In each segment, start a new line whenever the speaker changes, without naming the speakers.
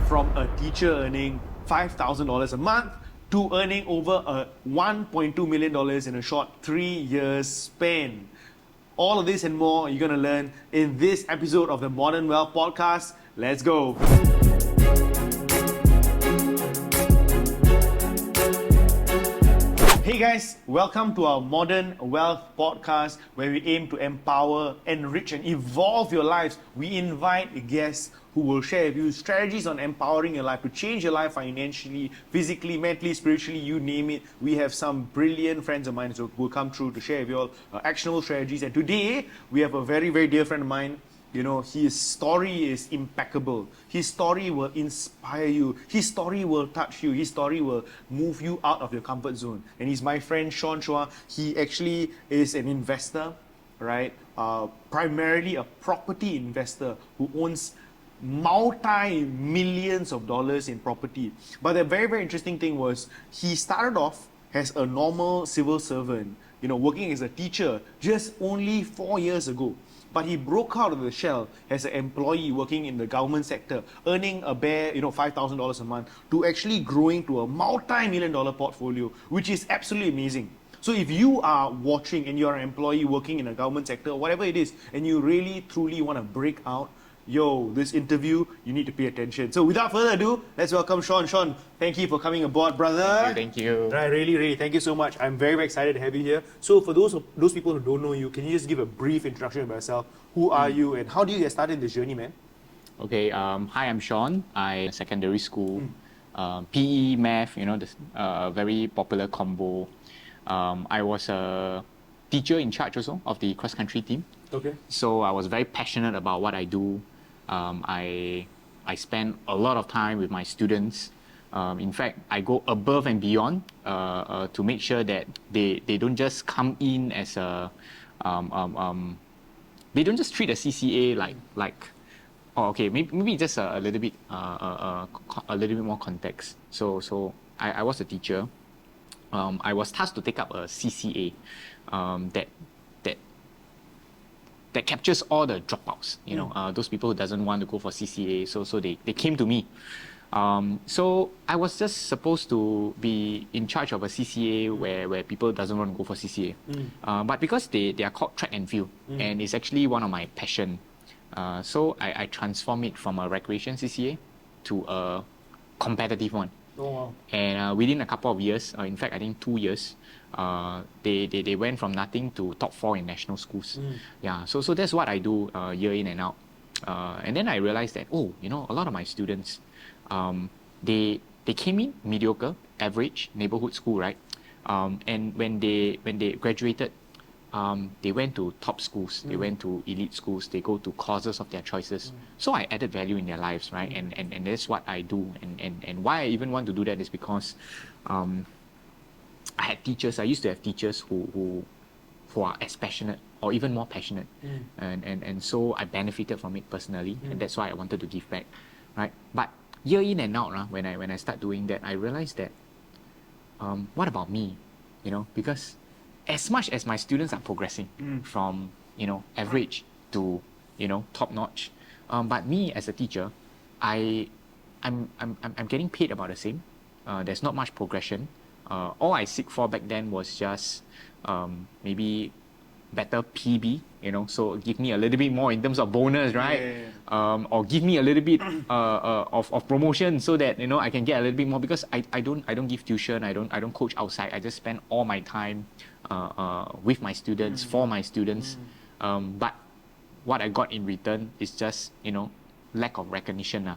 from a teacher earning $5,000 a month to earning over $1.2 million in a short 3 years span. All of this and more you're going to learn in this episode of the Modern Wealth Podcast. Let's go. Hey guys, welcome to our Modern Wealth Podcast, where we aim to empower, enrich and evolve your lives. We invite guests who will share with you strategies on empowering your life to change your life financially, physically, mentally, spiritually, you name it. We have some brilliant friends of mine who will come through to share with you all actionable strategies. And today, we have a very, very dear friend of mine. You know, his story is impeccable. His story will inspire you. His story will touch you. His story will move you out of your comfort zone. And he's my friend, Sean Chua. He actually is an investor, right? Primarily a property investor who owns multi-millions of dollars in property. But the very, very interesting thing was he started off as a normal civil servant, you know, working as a teacher just only 4 years ago. But he broke out of the shell as an employee working in the government sector, earning a bare, $5,000 a month, to actually growing to a multi-million-dollar portfolio, which is absolutely amazing. So if you are watching and you're an employee working in a government sector, whatever it is, and you really, truly want to break out, this interview, you need to pay attention. So without further ado, let's welcome Sean. Sean, thank you for coming aboard, brother.
Thank you.
Right, really, thank you so much. I'm very, very excited to have you here. So for those people who don't know you, can you just give a brief introduction about yourself? Who are you and how do you get started in this journey, man?
Okay, hi, I'm Sean. I secondary school, PE, math, this very popular combo. I was a teacher in charge also of the cross-country team.
Okay.
So I was very passionate about what I do. I spend a lot of time with my students. In fact, I go above and beyond to make sure that they don't just come in as a they don't just treat a CCA maybe just a little bit more context. So I was a teacher. I was tasked to take up a CCA that captures all the dropouts, those people who doesn't want to go for CCA, so they came to me. So I was just supposed to be in charge of a CCA where people doesn't want to go for CCA. But because they are called track and field, and it's actually one of my passion, so I transform it from a recreation CCA to a competitive one.
Oh, wow.
And within a couple of years, in fact, I think 2 years, they went from nothing to top 4 in national schools. Yeah, so that's what I do year in and out. And then I realized that, a lot of my students, they came in mediocre, average, neighborhood school, right? And when they graduated, they went to top schools, they went to elite schools, they go to courses of their choices. So I added value in their lives, right? And that's what I do. And why I even want to do that is because I used to have teachers who are as passionate or even more passionate. And so I benefited from it personally, and that's why I wanted to give back, right? But year in and out, when I start doing that, I realized that what about me? Because as much as my students are progressing from average to top notch, but me as a teacher, I'm getting paid about the same. There's not much progression. All I seek for back then was just maybe better PB, so give me a little bit more in terms of bonus, right? Or give me a little bit of promotion so that I can get a little bit more, because I don't give tuition, I don't coach outside. I just spend all my time with my students, for my students. But what I got in return is just lack of recognition.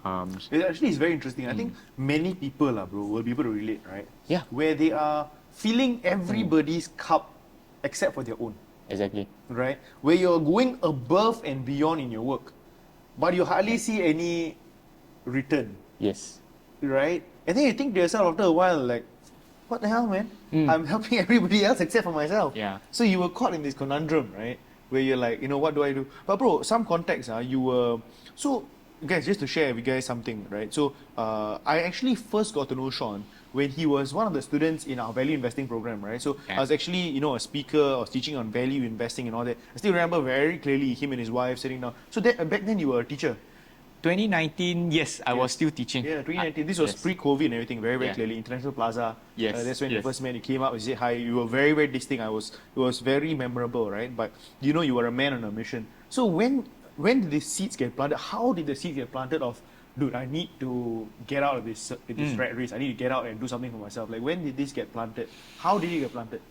Actually, it's very interesting. I think many people, bro, will be able to relate, right?
Yeah.
Where they are filling everybody's cup except for their own.
Exactly.
Right? Where you're going above and beyond in your work, but you hardly see any return.
Yes.
Right? And then you think to yourself after a while, like, what the hell, man? I'm helping everybody else except for myself.
Yeah.
So you were caught in this conundrum, right? Where you're like, what do I do? But bro, some context, you were... So, guys, just to share with you guys something, right? So, I actually first got to know Sean when he was one of the students in our value investing program, right? So, I was actually, a speaker, I was teaching on value investing and all that. I still remember very clearly him and his wife sitting down. So, back then you were a teacher.
2019, yes, I was still teaching.
Yeah, 2019. This was
Yes.
pre-COVID and everything, very, very
Yeah.
clearly. International Plaza.
Yes,
That's when you
yes.
first met. You came up, you said hi. You were very, very distinct. It was very memorable, right? But you know, you were a man on a mission. So when did the seeds get planted? How did the seeds get planted of, dude, I need to get out of this rat race. I need to get out and do something for myself. Like, when did this get planted? How did it get planted?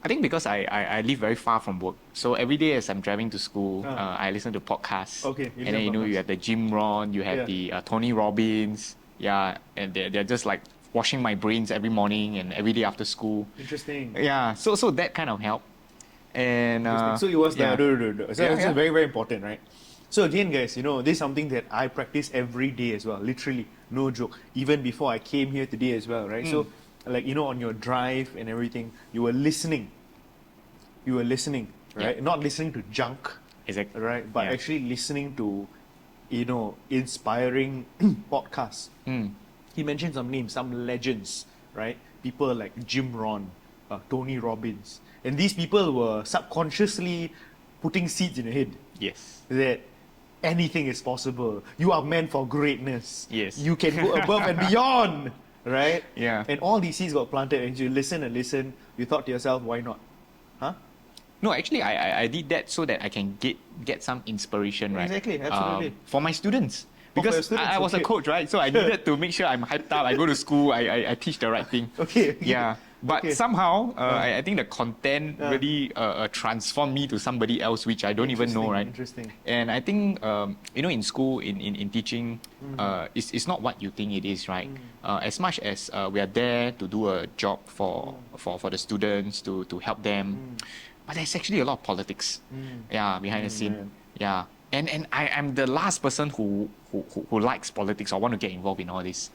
I think because I live very far from work. So every day as I'm driving to school, I listen to podcasts.
Okay, you
and then,
listen
you
to
know, you
podcasts.
have the Jim Rohn, you have the Tony Robbins. Yeah, and they're just like washing my brains every morning and every day after school.
Interesting.
Yeah, so that kind of helped. And
So it was
yeah.
So
Yeah,
this is very, very important, right? So again, guys, you know, this is something that I practice every day as well. Literally, no joke. Even before I came here today as well, right? So, like, you know, on your drive and everything, you were listening. You were listening, right?
Yeah.
Not listening to junk,
Exactly.
right? But
Yeah.
actually listening to, you know, inspiring podcasts. He mentioned some names, some legends, right? People like Jim Rohn, Tony Robbins. And these people were subconsciously putting seeds in your head
Yes.
that anything is possible. You are meant for greatness.
Yes.
You can go above and beyond, right?
Yeah.
And all these seeds got planted, and you listen and listen. You thought to yourself, why not? Huh?
No, actually, I did that so that I can get some inspiration, right?
Exactly, absolutely.
For my students.
For your
Because
students,
I was a
okay.
coach, right? So I needed to make sure I'm hyped up. I go to school, I teach the right thing.
Okay.
Yeah. But
Okay.
somehow, I think the content really transformed me to somebody else, which I don't even know, right?
Interesting.
And I think, you know, in school, in teaching, it's not what you think it is, right? As much as we are there to do a job for the students, to help them, but there's actually a lot of politics, yeah, behind the scene, yeah. And I'm the last person who likes politics or want to get involved in all this.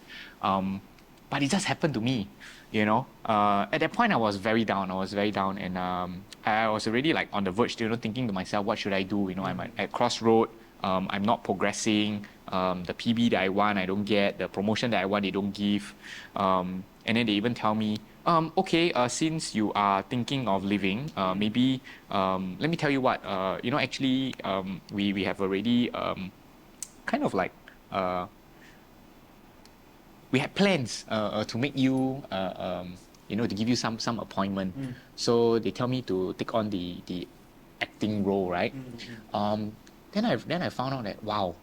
But it just happened to me, you know. At that point, I was very down. And I was already like on the verge, you know, thinking to myself, what should I do? You know, I'm at crossroad. I'm not progressing. The PB that I want, I don't get. The promotion that I want, they don't give. And then they even tell me, okay, since you are thinking of leaving, maybe let me tell you what. You know, actually, we have already kind of like. We had plans to make you, you know, to give you some appointment. So they tell me to take on the acting role, right? Then I found out that, wow,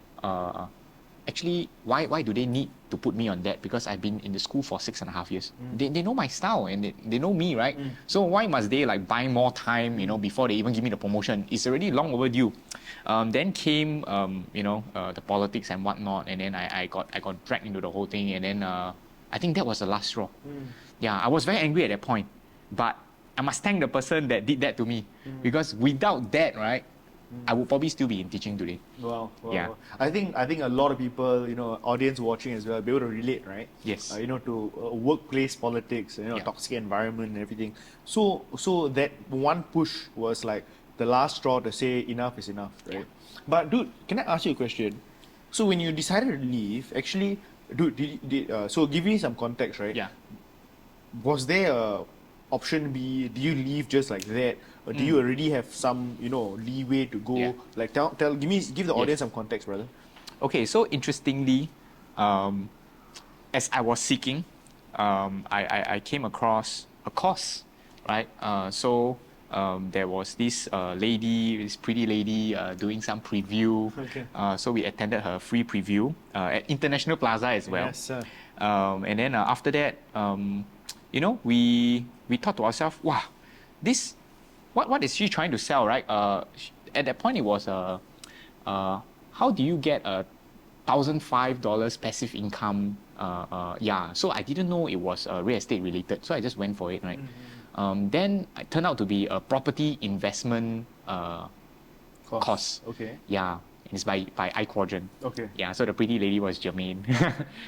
actually, why do they need to put me on that? Because I've been in the school for 6.5 years. They know my style and they know me, right? So why must they like buy more time, you know, before they even give me the promotion? It's already long overdue. Then came, you know, the politics and whatnot, and then I got dragged into the whole thing, and then I think that was the last straw. Yeah, I was very angry at that point, but I must thank the person that did that to me, because without that, right, I would probably still be in teaching today.
Wow.
Yeah.
Wow. I think a lot of people, you know, audience watching as well, be able to relate, right?
Yes.
You know, to workplace politics, you know,
Yeah.
toxic environment and everything. So that one push was like the last straw to say enough is enough, right? But dude, can I ask you a question? So when you decided to leave, actually, dude, so give me some context, right?
Yeah.
Was there a option B? Do you leave just like that, or do you already have some, you know, leeway to go?
Yeah.
Like give the audience some context, brother.
Okay, so interestingly, as I was seeking, I came across a course, right? So there was this lady, this pretty lady, doing some preview.
Okay.
So we attended her free preview at International Plaza as well.
Yes, sir.
And then after that, you know, we thought to ourselves, wow, this, what is she trying to sell, right? At that point, it was how do you get a $1,005 passive income? Yeah, so I didn't know it was real estate related, so I just went for it, right? Then it turned out to be a property investment course.
Okay.
Yeah, and it's by iQuadrant.
Okay.
Yeah, so the pretty lady was Jermaine.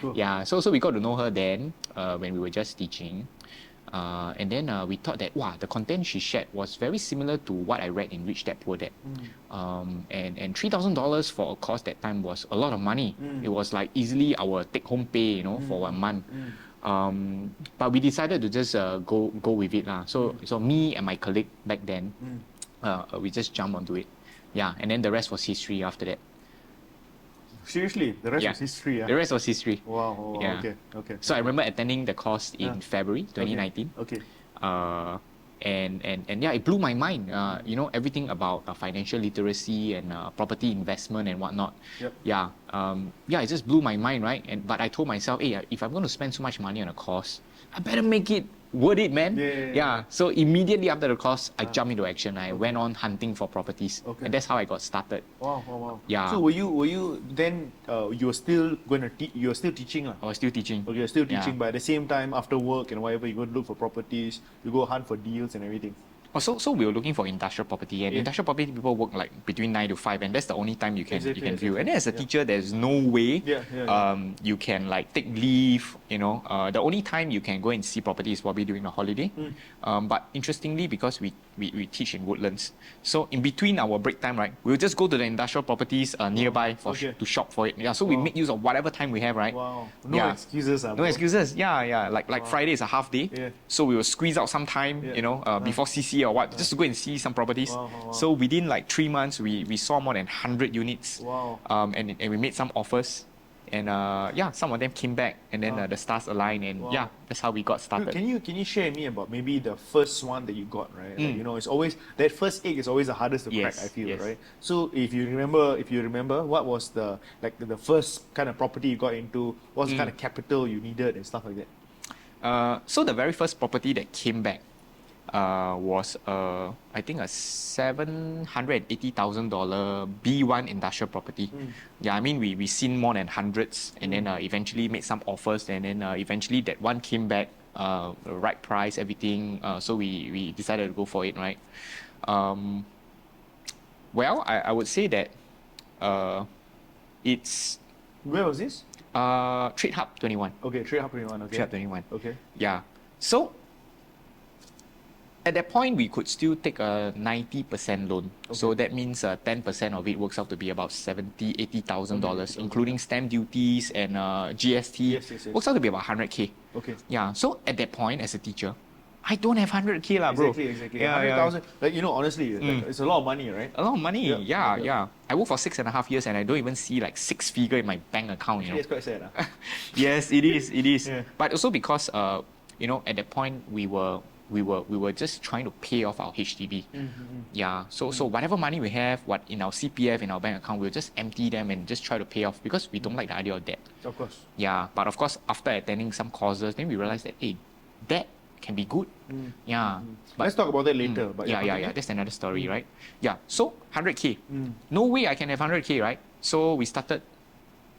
Cool.
Yeah, so we got to know her then when we were just teaching. And then we thought that, wow, the content she shared was very similar to what I read in Rich Dad Poor Dad. And $3,000 for a course that time was a lot of money. It was like easily our take-home pay, you know, for 1 month. But we decided to just go with it. So me and my colleague back then, we just jumped onto it. Yeah, and then the rest was history after that.
Seriously, the rest
Yeah.
was history.
The rest was history.
Wow, wow,
Yeah.
okay.
So I remember attending the course in February 2019.
Okay.
And yeah, it blew my mind. Everything about financial literacy and property investment and whatnot.
Yep.
Yeah, it just blew my mind, right? But I told myself, hey, if I'm going to spend so much money on a course, I better make it worth it, man.
Yeah.
So immediately after the course, I jumped into action. I went on hunting for properties, and that's how I got started.
Wow.
Yeah.
So were you then? You were still going to teach? You were still teaching, lah.
I was still teaching.
Okay, you're still teaching,
Yeah.
but at the same time, after work and whatever, you go look for properties, you go hunt for deals and everything.
So we were looking for industrial property, and industrial property people work like between 9 to 5, and that's the only time you can view. And then as a teacher, there's no way you can like take leave. The only time you can go and see property is probably during the holiday. But interestingly, because we teach in Woodlands, so in between our break time, right, we'll just go to the industrial properties nearby to shop for it. Yeah, so we make use of whatever time we have, right?
Wow, no excuses.
No excuses. Yeah. Like Friday is a half day, so we will squeeze out some time, before CC or what, just to go and see some properties.
Wow.
So within like 3 months, we saw more than 100 units.
Wow.
And we made some offers, and some of them came back, and then the stars aligned, and that's how we got started.
Can you share with me about maybe the first one that you got, right? Like, it's always that first egg is always the hardest to crack. I feel, right? So if you remember, what was the first kind of property you got into? What was the kind of capital you needed and stuff like that?
So the very first property that came back was I think a $780,000 B1 industrial property. Yeah, I mean we seen more than hundreds, and then eventually made some offers, and then eventually that one came back, right price, everything. So we decided to go for it, right? Well, I would say that it's
Where was this?
Trade Hub 21.
Okay, Trade Hub 21. Okay.
Trade Hub 21.
Okay.
Yeah. So at that point, we could still take a 90% loan. So that means 10% of it works out to be about $80,000, including stamp duties and GST.
Yes.
Works out to be about 100K.
Okay.
Yeah. So at that point, as a teacher, I don't have 100K, lah, bro.
Exactly.
Yeah,
100,000. Like, honestly, like, it's a lot of money, right?
A lot of money.
Yep.
Yeah. I worked for 6.5 years, and I don't even see like 6 figure in my bank account.
It's quite sad.
Yes, it is.
Yeah.
But also because at that point we were just trying to pay off our HDB. Yeah. So whatever money we have, what in our CPF, in our bank account, we'll just empty them and just try to pay off, because we don't like the idea of debt.
Of course.
Yeah. But of course, after attending some courses, then we realized that debt can be good. Yeah. But
Let's talk about that later. But
yeah. That's another story, right? Yeah. So 100K. No way I can have 100K, right? So we started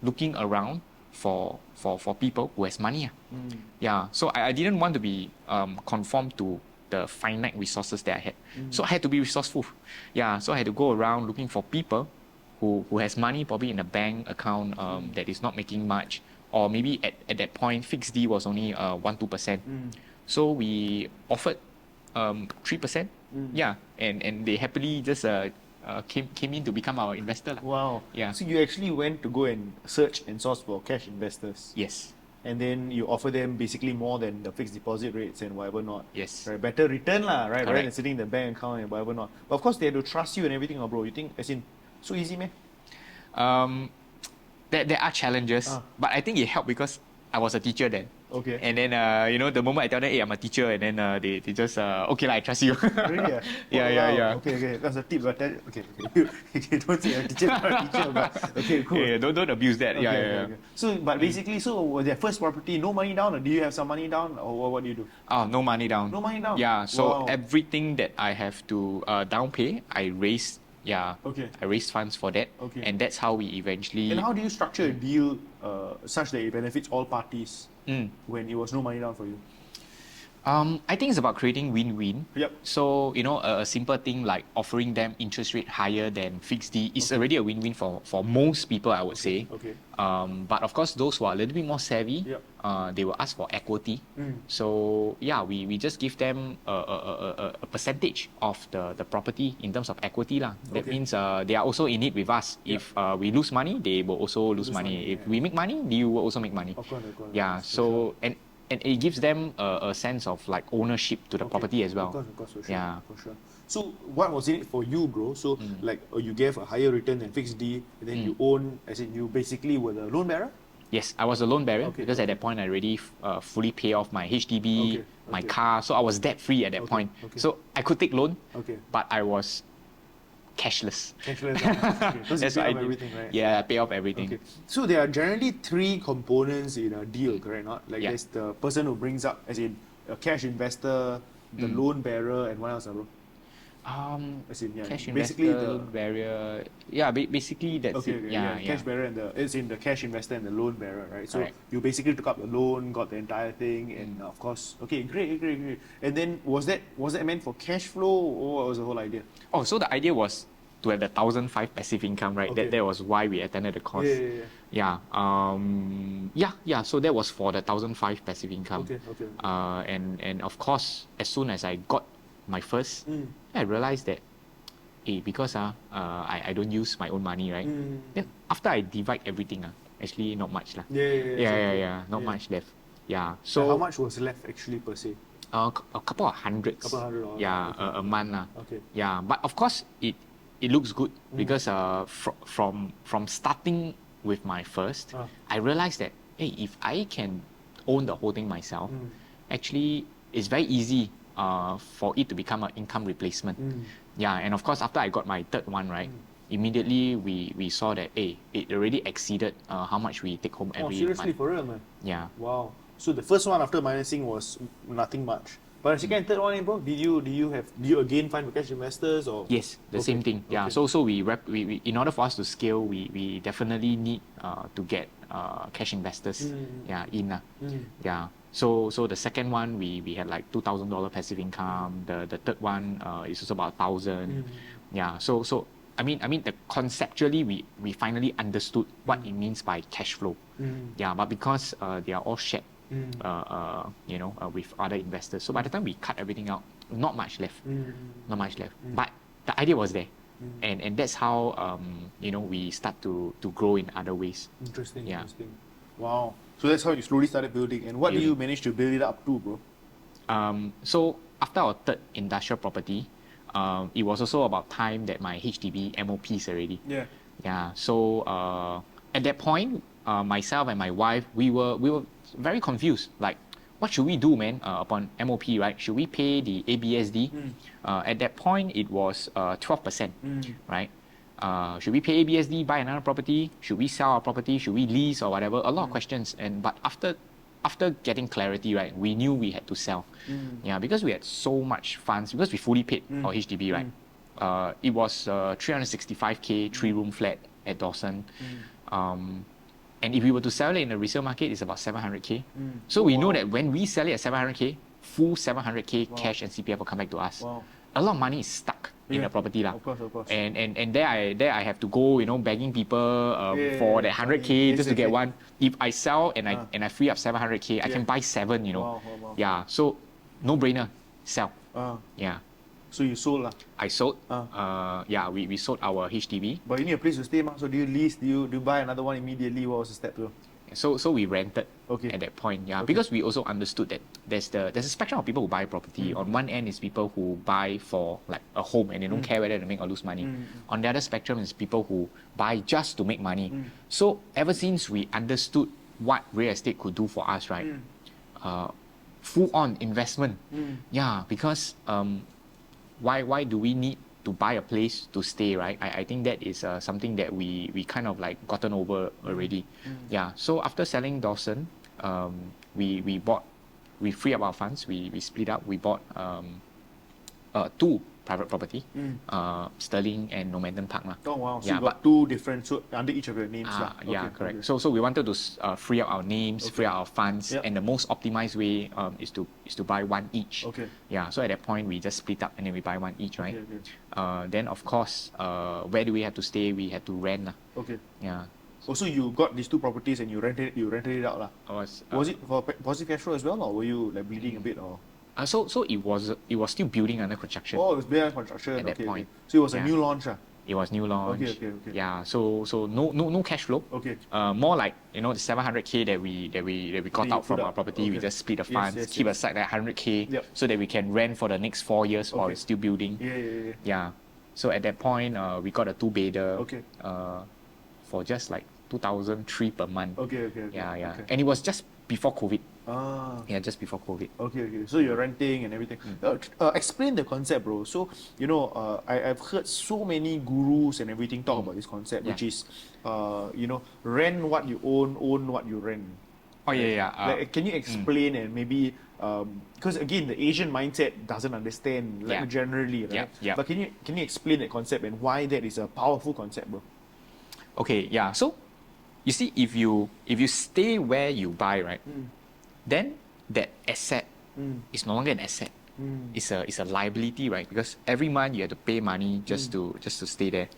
looking around for people who has money. Yeah. So I didn't want to be conformed to the finite resources that I had. So I had to be resourceful. Yeah. So I had to go around looking for people who has money, probably in a bank account that is not making much, or maybe at that point fixed D was only 1-2%. So we offered 3%. Yeah. And they happily just came in to become our investor.
Wow.
Yeah.
So you actually went to go and search and source for cash investors.
Yes.
And then you offer them basically more than the fixed deposit rates and whatever not.
Yes.
Right, better return lah, right?
Correct.
Rather than sitting in the bank account and whatever not. But of course they have to trust you and everything, bro. You think, as in, so easy, man?
There are challenges, but I think it helped because I was a teacher then.
Okay.
And then the moment I tell them, hey, I'm a teacher, and then they just okay, I trust you.
Really?
Yeah.
Okay. That's a tip. But okay. Don't say a teacher, not a teacher. But okay, cool.
Yeah, don't abuse that. Okay.
So, but basically, so was their first property no money down, or do you have some money down, or what do you do?
No money down.
No money down.
Yeah. So
Wow.
everything that I have to down pay, I raised. Yeah.
Okay.
I raised funds for that.
Okay.
And that's how we eventually.
And how do you structure a deal such that it benefits all parties when it was no money down for you?
I think it's about creating win-win.
Yep.
So, a simple thing like offering them interest rate higher than fixed D is already a win-win for most people, I would say.
Okay.
But of course, those who are a little bit more savvy, they will ask for equity. So, yeah, we just give them a percentage of the property in terms of equity. That means they are also in it with us. If we lose money, they will also lose money. If we make money, you will also make money.
Of course.
Yeah, so, and it gives them a sense of like ownership to the property as well.
Of course, for sure.
Yeah.
For sure. So what was in it for you, bro? So like you gave a higher return than fixed D, and then you own, as in you basically were the loan bearer?
Yes, I was a loan bearer
Okay,
because at that point I already fully pay off my HDB,
Okay,
my
okay.
car, so I was debt free at that
Okay,
point.
okay.
So I could take loan,
Okay.
but I was cashless.
Cashless. Okay. Because you
That's
pay
what I
off
did.
everything, right?
Yeah, I pay off everything.
Okay. So there are generally three components in a deal, correct? Not like
Yeah.
there's the person who brings up, as in a cash investor, the loan bearer, and what else, bro? As in, yeah,
Cash
basically
investor,
the
loan bearer. Yeah, basically that's
okay,
it.
okay,
Yeah,
cash bearer and it's in the cash investor and the loan bearer, right? So
Correct.
you basically took up the loan, got the entire thing, and of course, okay, great. And then was that meant for cash flow, or what was the whole idea?
Oh, so the idea was to have the 1,005 passive income, right?
Okay.
That was why we attended the course.
Yeah.
Yeah. So that was for the 1,005 passive income.
Okay.
And of course, as soon as I got my first, I realized that, because I don't use my own money, right? Then after I divide everything, actually not much lah.
Yeah.
Not much left. Yeah.
So
So
how much was left actually per se?
a couple of hundreds.
Couple $100.
Yeah,
Okay.
a month lah.
Okay.
Yeah, but of course it looks good because from starting with my first, I realized that if I can own the whole thing myself, actually it's very easy for it to become an income replacement. Yeah, and of course after I got my third one, right, immediately we saw that it already exceeded how much we take home every
seriously,
month.
for real, man?
Yeah.
Wow. So the first one after minusing was nothing much. But the second and third one, bro, did you again find cash investors or?
Yes, the same thing. Yeah.
Okay.
So we in order for us to scale, we definitely need to get cash investors. Yeah, in. Yeah. So the second one we had like $2,000 passive income. The third one is also about 1,000. Yeah. So I mean the conceptually we finally understood what it means by cash flow. Yeah. But because they are all shared. With other investors. So by the time we cut everything out, not much left. Not much left. But the idea was there. And that's how we start to grow in other ways.
Interesting.
Yeah.
Interesting. Wow. So that's how you slowly started building. And what do you manage to build it up to, bro?
So after our third industrial property, it was also about time that my HDB MOPs already.
Yeah.
Yeah. So at that point, myself and my wife, we were very confused. Like, what should we do, man? Upon MOP, right? Should we pay the ABSD? At that point, it was 12%, right? Should we pay ABSD, buy another property? Should we sell our property? Should we lease or whatever? A lot of questions. But after getting clarity, right, we knew we had to sell. Yeah, because we had so much funds, because we fully paid our HDB, right? It was 365K 3-room flat at Dawson. And if we were to sell it in the resale market, it's about 700K. So we know that when we sell it at 700K, full 700K cash and CPF will come back to us.
Wow.
A lot of money is stuck in the property lah.
Of course.
And there I have to go, begging people for that 100K just to get one. If I sell and I free up 700K, I can buy 7.
Wow.
Yeah. So no brainer, sell. Yeah.
So you sold lah.
I sold. Yeah, we sold our HDB.
But you need a place to stay, ma. So do you lease? Do you buy another one immediately? What was the step, bro?
So we rented
Okay.
at that point, yeah,
Okay.
because we also understood that there's a spectrum of people who buy property. On one end is people who buy for like a home and they don't care whether they make or lose money. On the other spectrum is people who buy just to make money. So ever since we understood what real estate could do for us, right? Full on investment. Yeah, because why do we need to buy a place to stay, right? I think that is something that we kind of like gotten over already. Yeah. So after selling Dawson, we free up our funds. We split up. We bought 2 private property, Sterling and Normanton Park lah.
Oh wow. So
Yeah,
you got 2 different, so under each of your names lah.
Yeah,
Okay,
correct.
okay.
So we wanted to free up our names, free up our funds,
Yep.
and the most optimized way is to buy one each.
Okay.
Yeah. So at that point we just split up and then we buy one each, right?
Okay.
Then of course, where do we have to stay? We had to rent lah.
Okay.
Yeah.
Also, you got these 2 properties and you rented it out lah.
Was
Was it for positive cash flow as well, or were you like bleeding a bit, or?
so it was still building under construction.
Oh, it was bare construction.
At that
okay,
point.
okay. So it was a
Yeah.
new launch, ah.
It was new launch.
Okay.
Yeah, so no cash flow.
Okay.
More like the 700K that we got
you
out from
put
our
up.
property. We
Okay.
just split the
Yes,
funds,
yes,
keep
yes.
aside that 100K,
Yep.
so that we can rent for the next 4 years while
Okay.
it's still building.
Yeah.
Yeah. So at that point, we got a 2-bedder.
Okay.
For just like 2,003 per month.
Okay.
Yeah.
Okay.
And it was just before COVID.
Ah.
Yeah, just before COVID.
Okay. So you're renting and everything. Explain the concept, bro. So, I've heard so many gurus and everything talk about this concept,
Yeah.
which is, rent what you own what you rent.
Oh, yeah.
Like, can you explain and maybe, because again, the Asian mindset doesn't understand, like,
Yeah.
generally, right?
Yeah.
But can you explain that concept and why that is a powerful concept, bro?
Okay, yeah. So, you see, if you stay where you buy, right, then that asset is no longer an asset. It's a liability, right? Because every month you have to pay money just to stay there.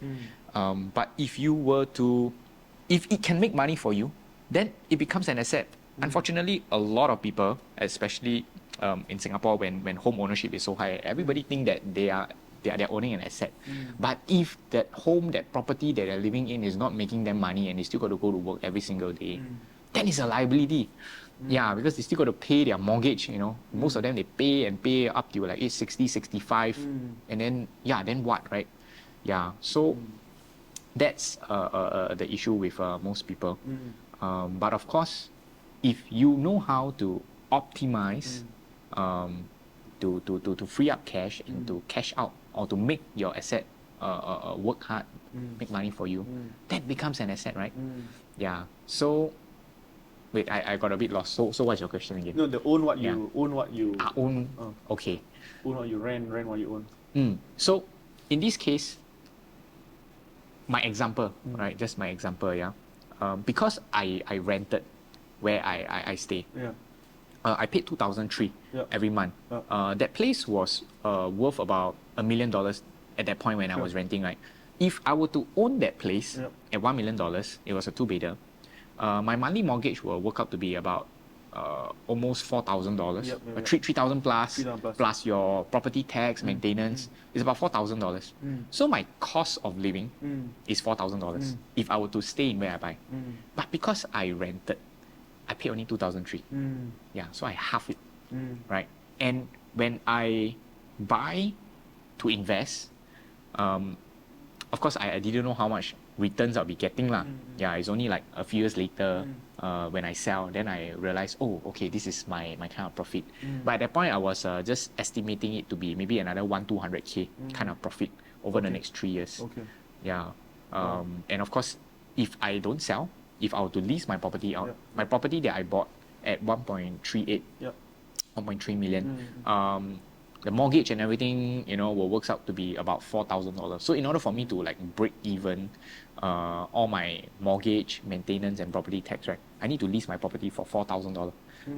But if it can make money for you, then it becomes an asset. Unfortunately, a lot of people, especially in Singapore, when home ownership is so high, everybody think that they're owning an asset. But if that home, that property that they're living in is not making them money and they still got to go to work every single day, then it's a liability. Yeah, because they still got to pay their mortgage, Most of them, they pay up to like age 60, 65. And then what, right? Yeah, so that's the issue with most people. But of course, if you know how to optimize to free up cash and to cash out or to make your asset work hard, make money for you, that becomes an asset, right? Yeah. So, wait, I got a bit lost. So what's your question again?
No, the own what you
Own. Okay.
own what you rent what you own.
So, in this case, my example, right? Just my example, yeah. Because I rented where I stay.
Yeah.
I paid 2,003
Yeah.
every month. That place was worth about $1 million at that point when I was renting, right? If I were to own that place at $1 million, it was a 2-bedder. My monthly mortgage will work out to be about almost $4,000, 3,000 plus,
3,000
plus your property tax, maintenance. It's about $4,000. So my cost of living is $4,000 if I were to stay in where I buy. But because I rented, I pay only 2,003. Yeah, so I half it, right? And when I buy to invest, of course I didn't know how much returns I'll be getting lah. Yeah, it's only like a few years later when I sell, then I realized, oh, okay, this is my kind of profit. But at that point, I was just estimating it to be maybe another 200K kind of profit over the next 3 years.
Okay.
Yeah, and of course, if I don't sell, if I were to lease my property out, my property that I bought at 1.38, 1.3 million, the mortgage and everything, will works out to be about $4,000. So in order for me to like break even all my mortgage, maintenance and property tax, right, I need to lease my property for $4,000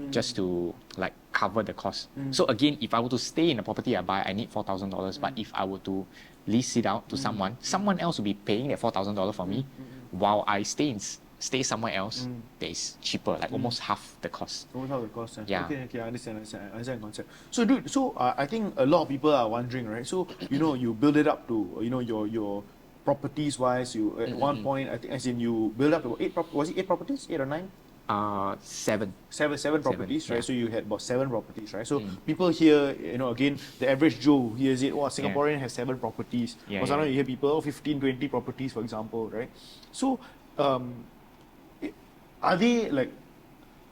just to like cover the cost. So again, if I were to stay in the property I buy, I need $4,000. But if I were to lease it out to someone else will be paying that $4,000 for me while I stay somewhere else that is cheaper, like almost half the cost.
Almost half the cost.
Yeah.
Okay, I understand the concept. So, dude, I think a lot of people are wondering, right? So, you build it up to, your properties wise. You at one point, I think, as in you build up to was it 8 properties, 8 or 9?
7.
Seven properties, right?
yeah.
So you had about 7 properties, right? So people hear, again, the average Joe hears it, Singaporean has 7 properties. Or sometimes you hear people, 15, 20 properties, for example, right? So, are they like,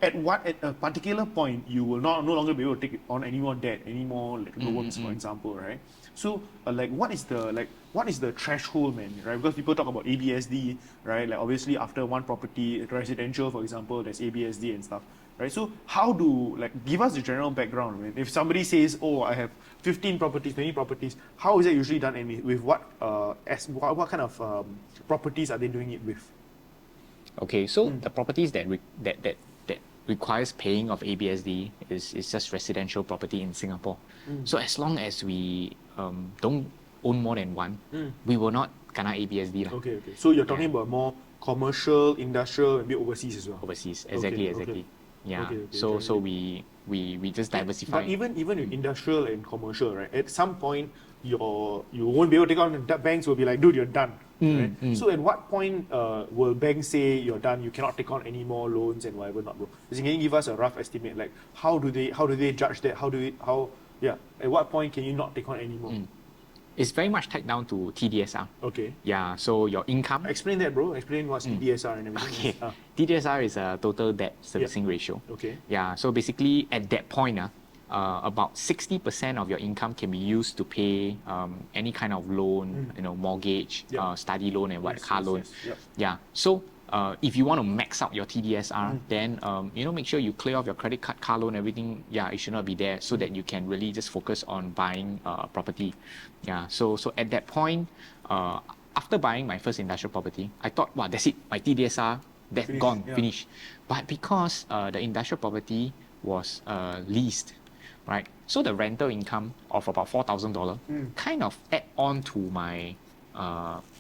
at a particular point you will no longer be able to take on any more debt, any more like loans, for example, right? So what is the threshold, man, right? Because people talk about ABSD, right? Like obviously after one property, residential, for example, there's ABSD and stuff, right? So how give us the general background, man. If somebody says, oh, I have 15 properties, 20 properties, how is it usually done, and with what kind of properties are they doing it with?
Okay, so the properties that requires paying of ABSD is just residential property in Singapore. So as long as we don't own more than one, we will not kena ABSD lah.
Okay. So you're talking about more commercial, industrial, maybe overseas as well.
Overseas, exactly.
Okay.
Yeah.
Okay,
So we just diversify.
But even with industrial and commercial, right? At some point, you won't be able to take on. The banks will be like, dude, you're done. Right? So at what point will banks say you're done? You cannot take on any more loans and whatever not, bro? Can you give us a rough estimate? Like how do they judge that? At what point can you not take on any more?
It's very much tied down to TDSR.
Okay.
Yeah, so your income.
Explain that, bro. Explain what's TDSR and everything.
Okay. TDSR is a total debt servicing ratio.
Okay.
Yeah, so basically at that point, about 60% of your income can be used to pay any kind of loan, mortgage, study loan, and car loan.
Yep.
Yeah. So if you want to max out your TDSR, then make sure you clear off your credit card, car loan, everything. Yeah, it should not be there, so that you can really just focus on buying property. Yeah. So at that point, after buying my first industrial property, I thought, wow, that's it. My TDSR, that's gone, finished. But because the industrial property was leased, right? So the rental income of about $4,000 kind of add on to my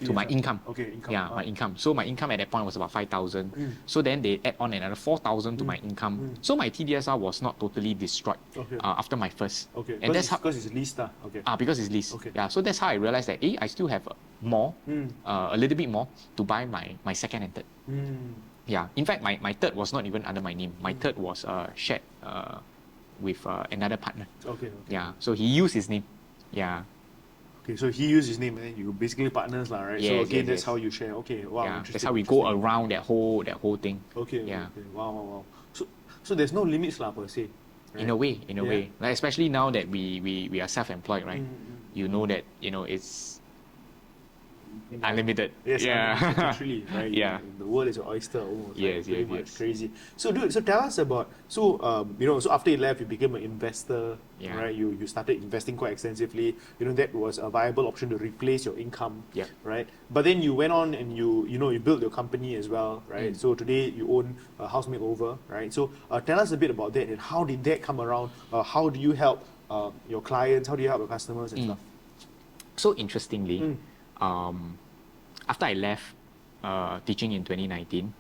my income.
Okay, income.
Yeah, my income. So my income at that point was about 5,000. So then they add on another 4,000 to my income. So my TDSR was not totally destroyed after my first.
Okay.
And that's
because it's leased. Okay.
Because it's leased.
Okay.
Yeah. So that's how I realized that I still have more, a little bit more to buy my second and third. Yeah. In fact, my third was not even under my name. My third was shared with another partner.
Okay.
Yeah. So he used his name. Yeah.
Okay, so he used his name and then you basically partners, right?
Yes,
so again,
yes,
that's
yes.
how you share. Okay, wow.
Yeah.
Interesting.
That's how we go around that whole thing.
Okay.
Yeah.
Okay. Wow. So there's no limits per se. Right?
In a way. Like especially now that we are self-employed, right? You know that it's unlimited.
Yes,
Yeah.
literally, right?
Yeah.
The world is an oyster almost.
Yes,
Pretty
yes,
much
yes.
crazy. So dude, so tell us about so after you left you became an investor,
Yeah.
right? You started investing quite extensively. That was a viable option to replace your income.
Yeah.
Right? But then you went on and you built your company as well, right? So today you own a house makeover, right? So tell us a bit about that and how did that come around? How do you help your clients? How do you help your customers and stuff?
So interestingly, after I left teaching in 2019,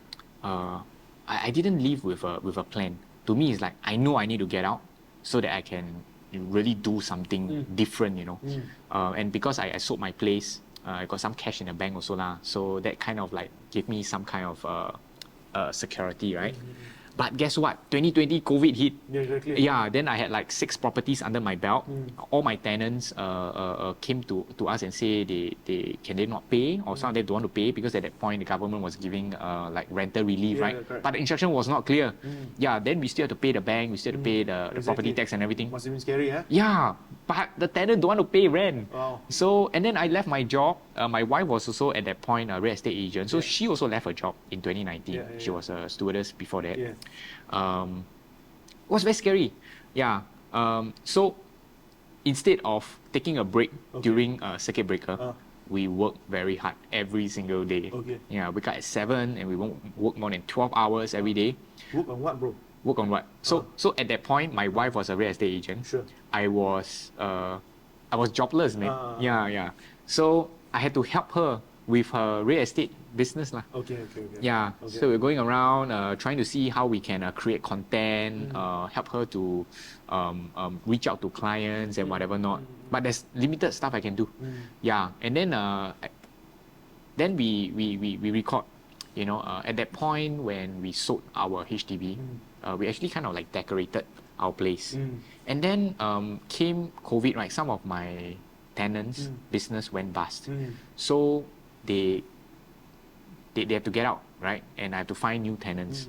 I didn't leave with a plan. To me, it's like I know I need to get out so that I can really do something different, and because I sold my place, I got some cash in the bank also lah. So that kind of like gave me some kind of security, right? But guess what? 2020 COVID hit.
Yeah, exactly.
Yeah, then I had like 6 properties under my belt. All my tenants came to us and say can they not pay, or some of them don't want to pay because at that point the government was giving like rental relief, right?
Correct.
But the instruction was not clear. Yeah, then we still have to pay the bank, we still have to pay the property tax and everything.
Must have been scary, huh?
Yeah, but the tenant don't want to pay rent.
Wow.
So, and then I left my job. My wife was also at that point a real estate agent. So she also left her job in 2019. She was a stewardess before that.
Yeah.
It was very scary. Yeah. So instead of taking a break during circuit breaker, we work very hard every single day.
Okay.
Yeah, wake up at 7 and we won't work more than 12 hours every day.
Work on what, bro?
Work on what? So at that point, my wife was a real estate agent.
Sure.
I was jobless, man. Yeah. So I had to help her with her real estate business lah.
Okay.
Yeah.
Okay.
So we're going around trying to see how we can create content, help her to reach out to clients and whatever not. But there's limited stuff I can do. Yeah. And then we record. At that point when we sold our HDB, we actually kind of like decorated our place. And then came COVID, right? Some of my tenants' business went bust. So they have to get out, right? And I have to find new tenants.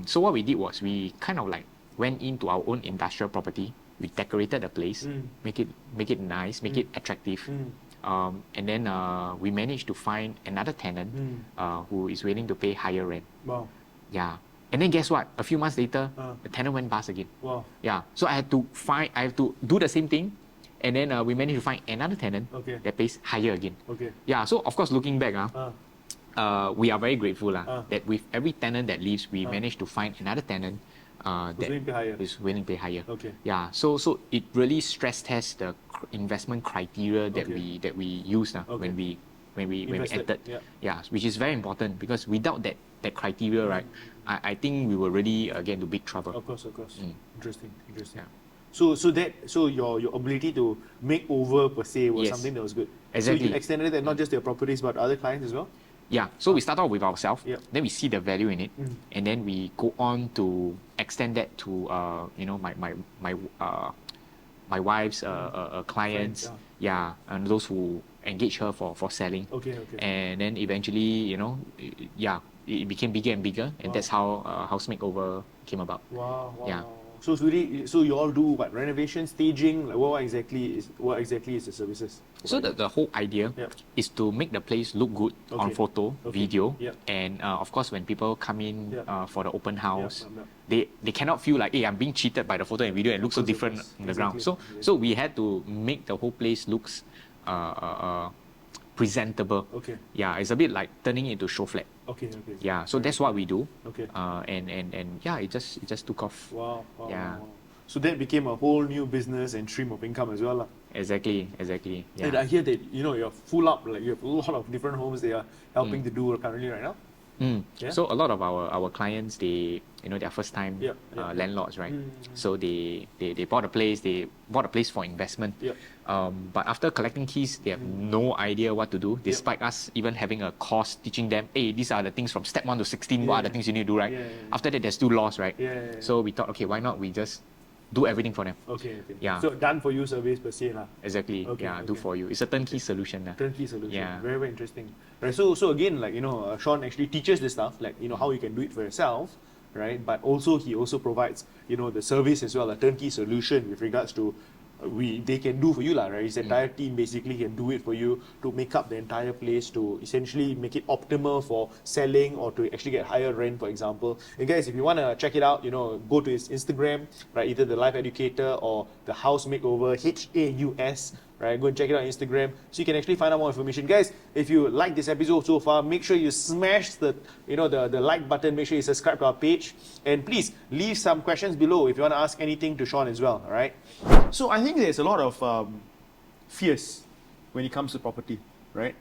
So what we did was we kind of like went into our own industrial property. We decorated the place, make it nice, make it attractive. And then we managed to find another tenant who is willing to pay higher rent.
Wow.
Yeah. And then guess what? A few months later, the tenant went bust again.
Wow.
Yeah. So I have to do the same thing. And then we managed to find another tenant that pays higher again.
Okay.
Yeah. So of course, looking back, we are very grateful that with every tenant that leaves, we managed to find another tenant that is willing to pay higher.
Okay.
Yeah. So it really stress tests the investment criteria that we used when we entered. Yeah. Which is very important because without that criteria, right, I think we will really get into big trouble.
Of course. Interesting.
Yeah.
So your ability to make over per se was
Yes.
something that was good.
Exactly.
So you extended that not just to your properties but other clients as well.
Yeah, so we start off with ourselves,
Yep.
then we see the value in it, and then we go on to extend that to my wife's clients,
Friends,
yeah, and those who engage her for selling.
Okay.
And then eventually, it became bigger and bigger, and that's how house makeover came about.
Wow.
Yeah.
So it's really, so you all do what, renovation, staging, like what exactly is the services?
So the whole idea
Yep.
is to make the place look good on
Okay.
photo,
Okay.
video,
Yep.
and of course when people come in
Yep.
for the open house,
Yep.
they cannot feel like, hey, I'm being cheated by the photo and video and looks so
course, of
different
course.
on the ground.
Exactly.
So we had to make the whole place looks presentable.
Okay.
Yeah, it's a bit like turning it into show flat.
Okay.
Yeah, so that's what we do.
Okay.
And yeah, it just took off.
Wow.
Yeah.
So that became a whole new business and stream of income as well, lah.
Exactly.
And I
Yeah.
hear that you're full up, like you have a lot of different homes they are helping to do currently right now. Yeah.
So a lot of our clients, they they're first time
Yep.
landlords, right? So they bought a place for investment.
Yep.
But after collecting keys, they have no idea what to do, despite us even having a course teaching them, hey, these are the things from step 1 to 16, what are the things you need to do, right?
Yeah.
After that, they're still lost, right?
Yeah.
So we thought, okay, why not we just do everything for them?
Okay.
Yeah.
So done for you service per se, lah.
Exactly.
Okay,
Do
okay.
for you. It's a turnkey solution.
Turnkey solution.
Yeah.
Very, very interesting. Right. So again, like Sean actually teaches this stuff, like how you can do it for yourself, right? But also he also provides the service as well, a turnkey solution with regards to they can do for you, lah, right? His entire team basically can do it for you to make up the entire place, to essentially make it optimal for selling or to actually get higher rent, for example. And guys, if you want to check it out, go to his Instagram, right? Either the Life Educator or the House Makeover, HAUS. Right, go and check it out on Instagram so you can actually find out more information. Guys, if you like this episode so far, make sure you smash the the like button, make sure you subscribe to our page, and please leave some questions below if you want to ask anything to Sean as well, all right? So I think there's a lot of fears when it comes to property, right?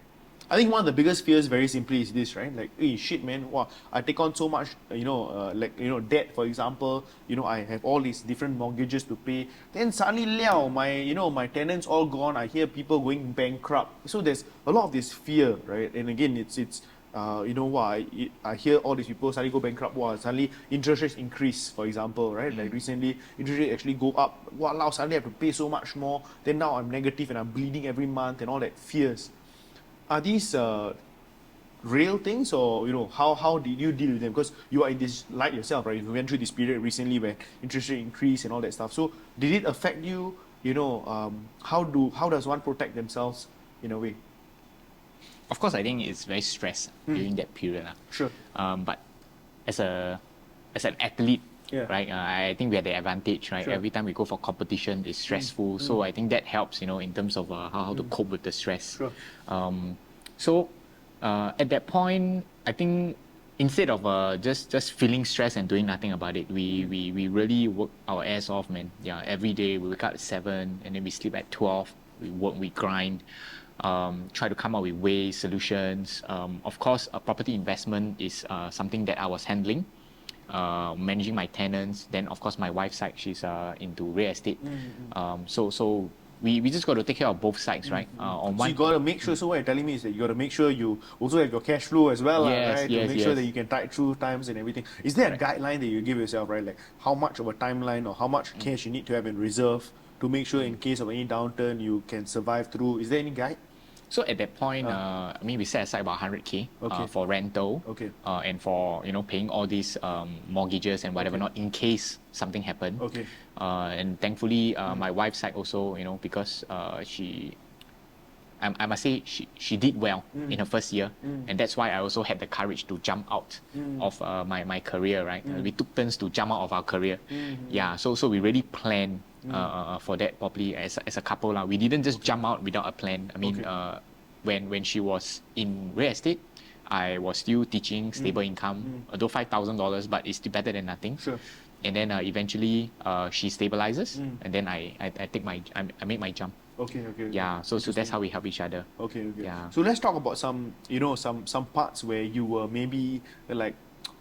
I think one of the biggest fears, very simply, is this, right? Like, hey, shit, man, wow, I take on so much, debt, for example. I have all these different mortgages to pay. Then suddenly, my tenants all gone. I hear people going bankrupt. So there's a lot of this fear, right? And again, it's I hear all these people suddenly go bankrupt. Wow, suddenly interest rates increase, for example, right? Like recently, interest rates actually go up. Wow, suddenly I have to pay so much more. Then now I'm negative and I'm bleeding every month and all that fears. Are these real things, or how did you deal with them? Because you are in this light yourself, right? You went through this period recently where interest rate increased and all that stuff. So did it affect you? How does one protect themselves in a way?
Of course, I think it's very stressed during that period.
Sure.
But as an athlete,
Yeah.
right? I think we had the advantage, right?
Sure.
Every time we go for competition, it's stressful. So I think that helps, in terms of how to cope with the stress.
Sure.
So at that point, I think instead of just feeling stressed and doing nothing about it, we really work our ass off, man. Yeah, every day we wake up at 7 and then we sleep at 12. We work, we grind. Try to come up with ways, solutions. Of course, a property investment is something that I was handling. Managing my tenants. Then of course my wife's side, she's into real estate. So we just got to take care of both sides, right? On
So
one,
you got to make sure. So what you're telling me is that you got to make sure you also have your cash flow as well,
Yes,
right? To
yes,
make sure
yes.
that you can tide through times and everything. Is there a guideline that you give yourself, right? Like how much of a timeline or how much cash you need to have in reserve to make sure in case of any downturn you can survive through? Is there any guide?
So at that point, we set aside about 100K
Okay.
for rental,
Okay.
and for paying all these mortgages and whatever,
Okay.
not in case something happened.
Okay.
And thankfully, my wife's side also, because I must say she did well in her first year, and that's why I also had the courage to jump out of my career. Right, we took turns to jump out of our career. Yeah, so we really planned for that properly as a couple. We didn't just jump out without a plan. I mean, when she was in real estate, I was still teaching stable income, although $5,000, but it's still better than nothing.
Sure.
And then eventually she stabilizes, and then I make my jump.
Okay.
Yeah, so that's how we help each other.
Okay.
Yeah.
So let's talk about some parts where you were maybe like,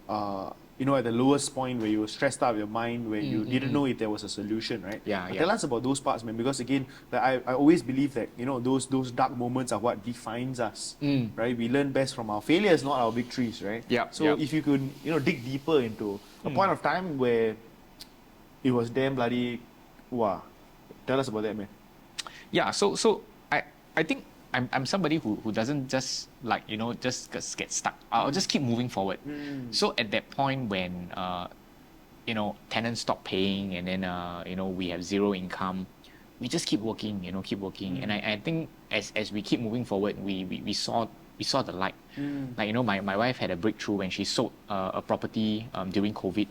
at the lowest point where you were stressed out of your mind, where you didn't know if there was a solution, right?
Yeah.
Tell us about those parts, man, because again, like, I always believe that, those dark moments are what defines us, right? We learn best from our failures, not our victories, right? So if you could, dig deeper into a point of time where it was damn bloody, wow. Tell us about that, man.
Yeah, so I think I'm somebody who doesn't just just get stuck. I'll just keep moving forward. So at that point when tenants stop paying, and then we have zero income, we just keep working, and I think as we keep moving forward, we saw the light. Like my wife had a breakthrough when she sold a property during COVID.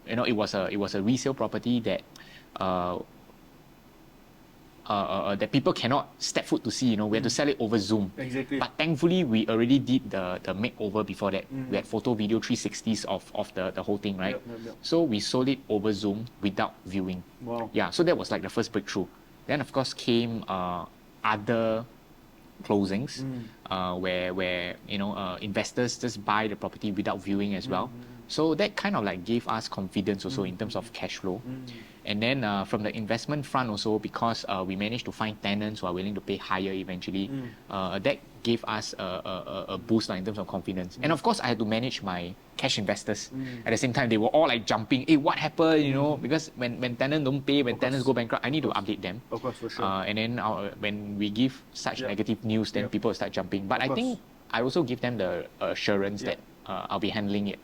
It was a resale property that that people cannot step foot to see. We had to sell it over Zoom.
Exactly.
But thankfully, we already did the makeover before that. We had photo, video, 360s of the whole thing, right?
Yep.
So we sold it over Zoom without viewing.
Wow.
Yeah, so that was like the first breakthrough. Then, of course, came other closings where investors just buy the property without viewing as well. So that kind of like gave us confidence also in terms of cash flow. And then from the investment front also, because we managed to find tenants who are willing to pay higher eventually, that gave us a boost in terms of confidence. And of course, I had to manage my cash investors. At the same time, they were all like jumping, hey, what happened? Because when tenants don't pay, when tenants go bankrupt, I need to update them.
Of course, for sure.
And then when we give such negative news, then people start jumping. But I think I also give them the assurance that I'll be handling it.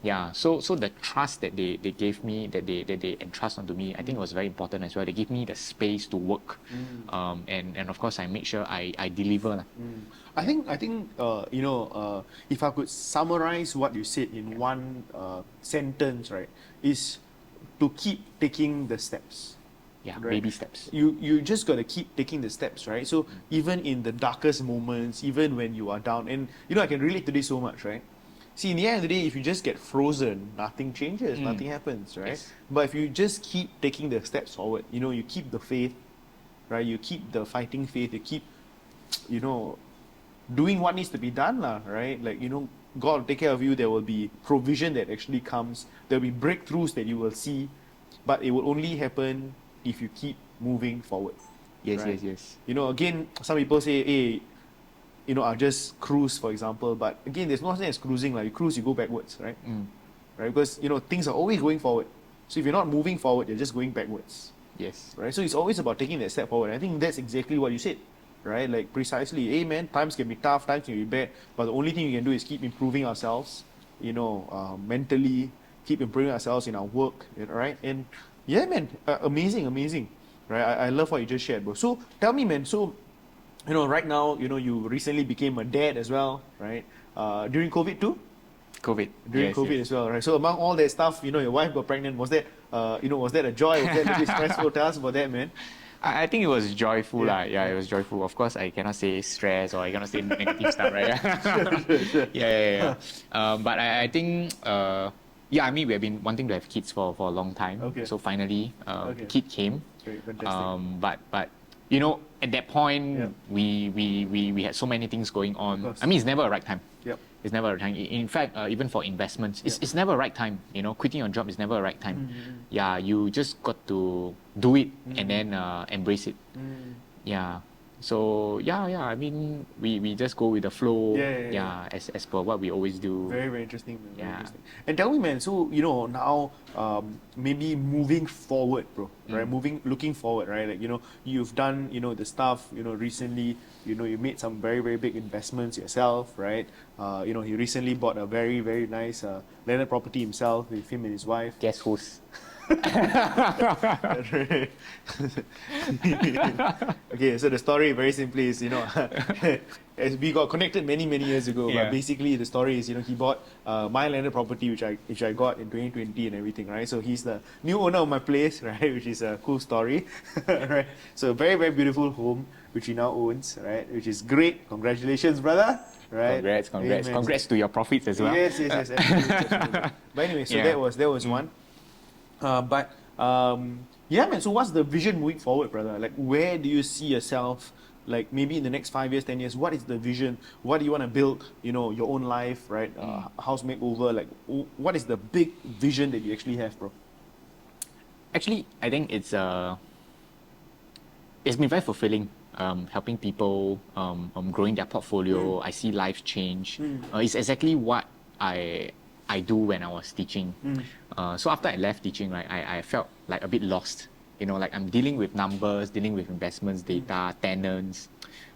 Yeah. So the trust that they gave me, that they entrust onto me, I think was very important as well. They give me the space to work, and of course I make sure I deliver.
I think if I could summarize what you said in one sentence, right, is to keep taking the steps.
Yeah,
right?
Baby steps.
You just got to keep taking the steps, right? So even in the darkest moments, even when you are down, and I can relate to this so much, right? See, in the end of the day, if you just get frozen, nothing changes, nothing happens, right?
Yes.
But if you just keep taking the steps forward, you keep the faith, right? You keep the fighting faith, you keep, doing what needs to be done, right? Like, God will take care of you, there will be provision that actually comes, there will be breakthroughs that you will see, but it will only happen if you keep moving forward.
Yes,
right?
yes.
Again, some people say, hey, I'll just cruise, for example. But again, there's no such thing as cruising. Like you cruise, you go backwards, right? Right? Because, things are always going forward. So if you're not moving forward, you're just going backwards.
Yes.
Right? So it's always about taking that step forward. I think that's exactly what you said, right? Like precisely, hey man, times can be tough, times can be bad, but the only thing you can do is keep improving ourselves, mentally, keep improving ourselves in our work, right? And yeah, man, amazing, right? I love what you just shared, bro. So tell me, man, so, right now, you recently became a dad as well, right? During COVID too? During COVID as well, right? So among all that stuff, your wife got pregnant. Was that, was that a joy? Was that a little bit stressful? Tell us about that, man.
I think it was joyful.
Yeah.
It was joyful. Of course, I cannot say stress or I cannot say negative stuff, right?
Sure.
Yeah. But I think, we have been wanting to have kids for a long time.
Okay.
So finally, kid came.
Great, fantastic.
But at that point, we had so many things going on. I mean, it's never a right time.
Yep.
It's never a right time. In fact, even for investments, it's never a right time. Quitting your job is never a right time. Yeah, you just got to do it and then embrace it. Yeah. So I mean, we just go with the flow.
Yeah.
As per what we always do.
Very, very interesting, man. Very
Yeah.
interesting. And tell me, man, so, now, maybe moving forward, bro, right? Looking forward, right? Like, you've done, the stuff, recently, you made some very, very big investments yourself, right? He recently bought a very, very nice landed property himself with him and his wife.
Guess who's?
Okay, so the story very simply is, as we got connected many years ago, but basically the story is, he bought my landed property which I got in 2020 and everything, right? So he's the new owner of my place, right? Which is a cool story, right? So a very, very beautiful home which he now owns, right? Which is great. Congratulations, brother. Right?
Congrats.
Amen.
Congrats to your profits as well.
Yes, absolutely. But anyway, so that was one. Man, so what's the vision moving forward, brother? Like, where do you see yourself, like maybe in the next 5 years, 10 years, what is the vision? What do you want to build, your own life, right? House makeover, like what is the big vision that you actually have, bro?
Actually, I think it's been very fulfilling, helping people, growing their portfolio. I see lives change. It's exactly what I do when I was teaching. So after I left teaching, right, I felt like a bit lost. Like I'm dealing with numbers, dealing with investments, data, tenants.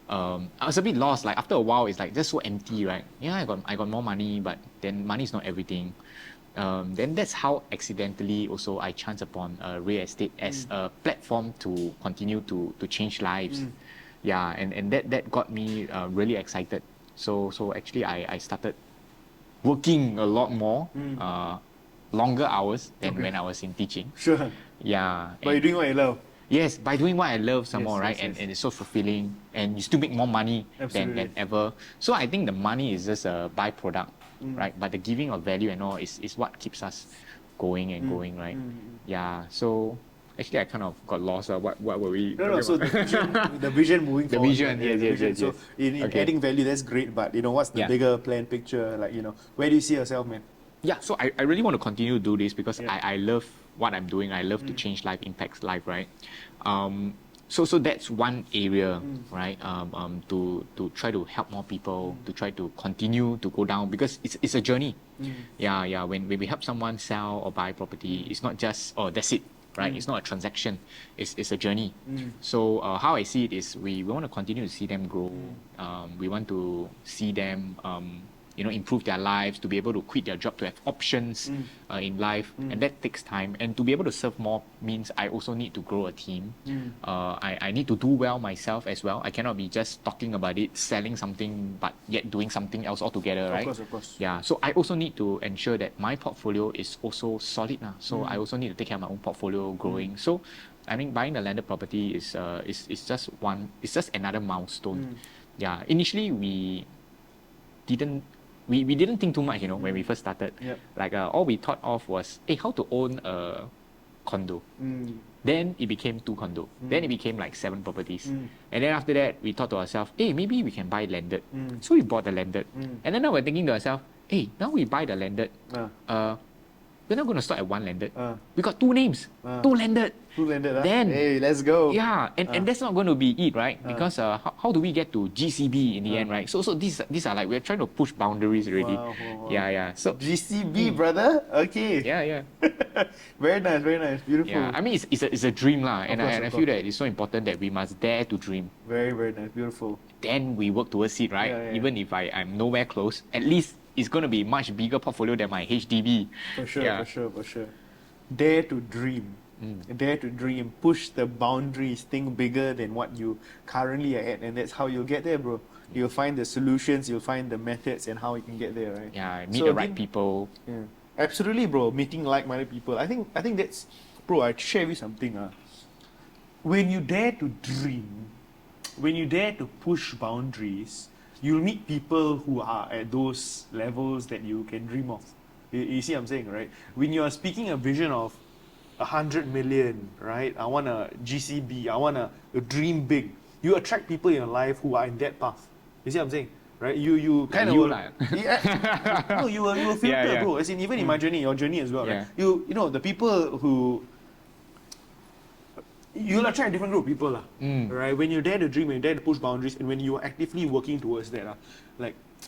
I was a bit lost. Like after a while, it's like just so empty, right? Yeah, I got more money, but then money is not everything. Then that's how accidentally also I chanced upon real estate as a platform to continue to change lives. Yeah, and that got me really excited. So actually I started working a lot more, longer hours than when I was in teaching.
Sure.
Yeah.
But you're doing what you love.
Yes, by doing what I love some more, right?
Yes.
And it's so fulfilling, and you still make more money than ever. So I think the money is just a byproduct, right? But the giving of value and all is what keeps us going and going, right? Yeah. So actually, I kind of got lost. What were we?
No. So the vision moving forward.
The vision,
right?
yes.
So in adding value, that's great. But what's the bigger plan picture? Like where do you see yourself, man?
Yeah. So I really want to continue to do this because I love what I'm doing. I love to change life, impact life, right? So that's one area, right? To try to help more people, to try to continue to go down because it's a journey. Yeah. When we help someone sell or buy property, it's not just that's it, right? It's not a transaction. It's a journey. So how I see it is we want to continue to see them grow. We want to see them improve their lives, to be able to quit their job, to have options in life, and that takes time. And to be able to serve more means I also need to grow a team. I need to do well myself as well. I cannot be just talking about it, selling something, but yet doing something else altogether, right?
Of course.
Yeah, so I also need to ensure that my portfolio is also solid now. So I also need to take care of my own portfolio growing. So I think buying the landed property is just another milestone. Yeah, initially we didn't think too much, when we first started. Like all we thought of was, how to own a condo. Then it became 2 condo. Then it became like 7 properties. And then after that, we thought to ourselves, maybe we can buy landed. So we bought the landed. And then now we're thinking to ourselves, now we buy the landed. We're not going to start at 1 landed. We got 2 names, 2 landed.
2 landed, huh?
Then,
hey, let's go.
Yeah, and that's not going to be it, right? Because how do we get to GCB in the end, right? So these are like, we're trying to push boundaries already.
Wow.
Yeah. So
GCB, brother. Okay.
Yeah.
Very nice. Beautiful.
Yeah, I mean, it's a dream, lah. And I feel that it's so important that we must dare to dream.
Very nice. Beautiful.
Then we work towards it, right?
Yeah.
Even if I'm nowhere close, at least it's going to be much bigger portfolio than my HDB.
For sure. Dare to dream. Dare to dream. Push the boundaries. Think bigger than what you currently are at. And that's how you'll get there, bro. You'll find the solutions, you'll find the methods and how you can get there, right?
Yeah, meet the right people.
Yeah. Absolutely, bro. Meeting like-minded people. I think that's... Bro, I'd share with you something. When you dare to dream, when you dare to push boundaries, you'll meet people who are at those levels that you can dream of. You see what I'm saying, right? When you're speaking a vision of 100 million, right? I want a GCB, I want a dream big. You attract people in your life who are in that path. You see what I'm saying? Right? You kind of... No, you will filter, bro. As in, even in my journey, your journey as well, right? The people who... You'll attract a different group of people, right? When you dare to dream, when you dare to push boundaries, and when you are actively working towards that,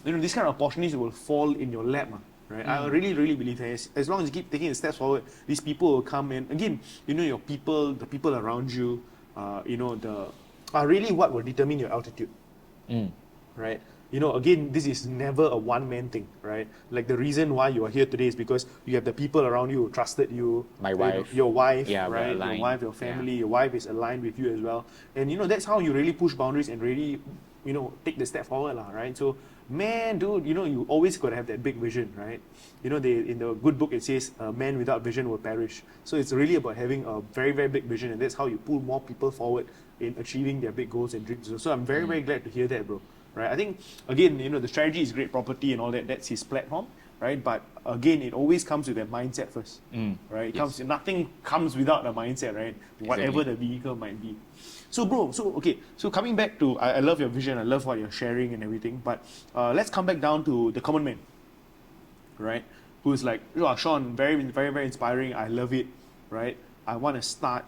this kind of opportunities will fall in your lap, right? I really believe that as long as you keep taking the steps forward, these people will come in. Again, your people, the people around you, are really what will determine your altitude, right? Again, this is never a one-man thing, right? Like the reason why you are here today is because you have the people around you who trusted you.
My wife.
Your wife,
yeah,
right? Your wife, your family, your wife is aligned with you as well. And that's how you really push boundaries and really, take the step forward, right? So, man, dude, you always got to have that big vision, right? In the good book, it says, a man without vision will perish. So it's really about having a very, very big vision, and that's how you pull more people forward in achieving their big goals and dreams. So I'm very, very glad to hear that, bro. Right? I think, again, the strategy is great, property and all that. That's his platform. right? But again, it always comes with a mindset first, right? Nothing comes without a mindset, right? Whatever the vehicle might be. So bro, so coming back to, I love your vision, I love what you're sharing and everything, but let's come back down to the common man, right? Who's like, oh, Sean, very, very, very inspiring, I love it, right? I want to start,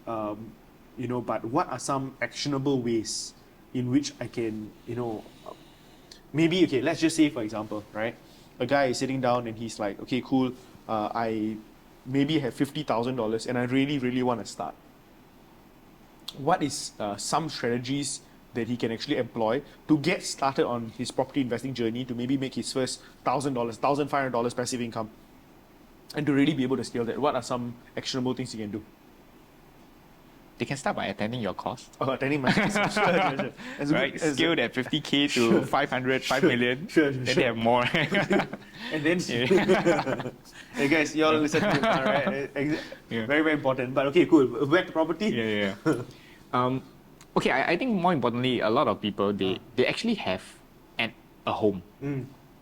but what are some actionable ways in which I can, maybe, let's just say, for example, right? A guy is sitting down and he's like, okay, cool, I maybe have $50,000 and I really, really want to start. What is some strategies that he can actually employ to get started on his property investing journey, to maybe make his first $1,000, $1,500 passive income, and to really be able to scale that? What are some actionable things you can do?
They can start by attending your course.
Oh, attending my course. Sure.
Right, scaled at 50K to 500, 5 million.
Sure.
Then they have more.
And then, hey guys, you all listen to it, all right? Very, very important. But okay, cool. Back to property.
Yeah. Okay, I think more importantly, a lot of people, they actually have a home.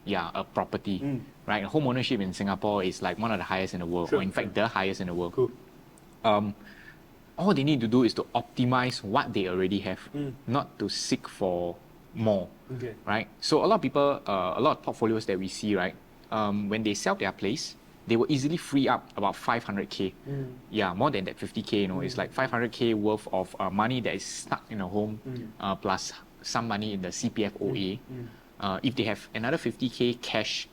Yeah, a property. Right, home ownership in Singapore is like one of the highest in the world, or in fact, the highest in the world.
Cool.
All they need to do is to optimize what they already have, not to seek for more.
Okay.
Right? So a lot of people, a lot of portfolios that we see, right, when they sell their place, they will easily free up about 500K. Yeah, more than that 50K, it's like 500K worth of money that is stuck in a home, plus some money in the CPF OA. If they have another 50K cash,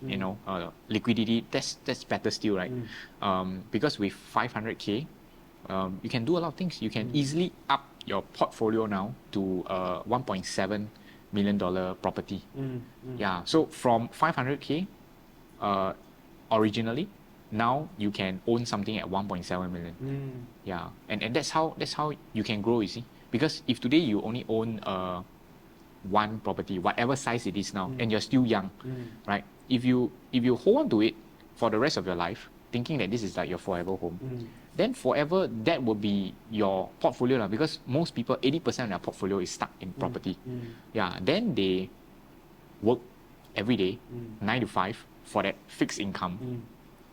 liquidity, that's better still, right? Because with 500K, you can do a lot of things. You can easily up your portfolio now to $1.7 million property. Yeah, so from 500K originally, now you can own something at 1.7 million. Yeah, and that's how you can grow, you see. Because if today you only own one property, whatever size it is now, and you're still young, right? If you hold on to it for the rest of your life, thinking that this is like your forever home, then forever that will be your portfolio now, because most people, 80% of their portfolio is stuck in property. Yeah, then they work every day, 9 to 5 for that fixed income.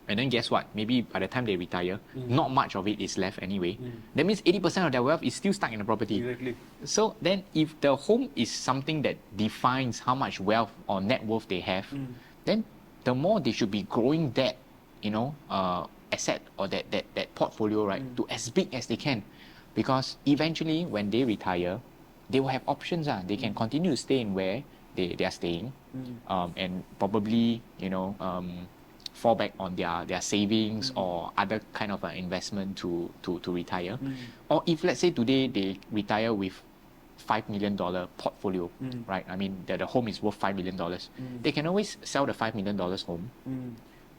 And then guess what? Maybe by the time they retire, not much of it is left anyway. That means 80% of their wealth is still stuck in the property.
Exactly.
So then if the home is something that defines how much wealth or net worth they have, then the more they should be growing that, asset or that portfolio, right, to as big as they can. Because eventually when they retire, they will have options. They can continue to stay in where they are staying, and probably, fall back on their savings or other kind of investment to retire. Or if let's say today they retire with $5 million portfolio, right? I mean, the home is worth $5 million. They can always sell the $5 million home,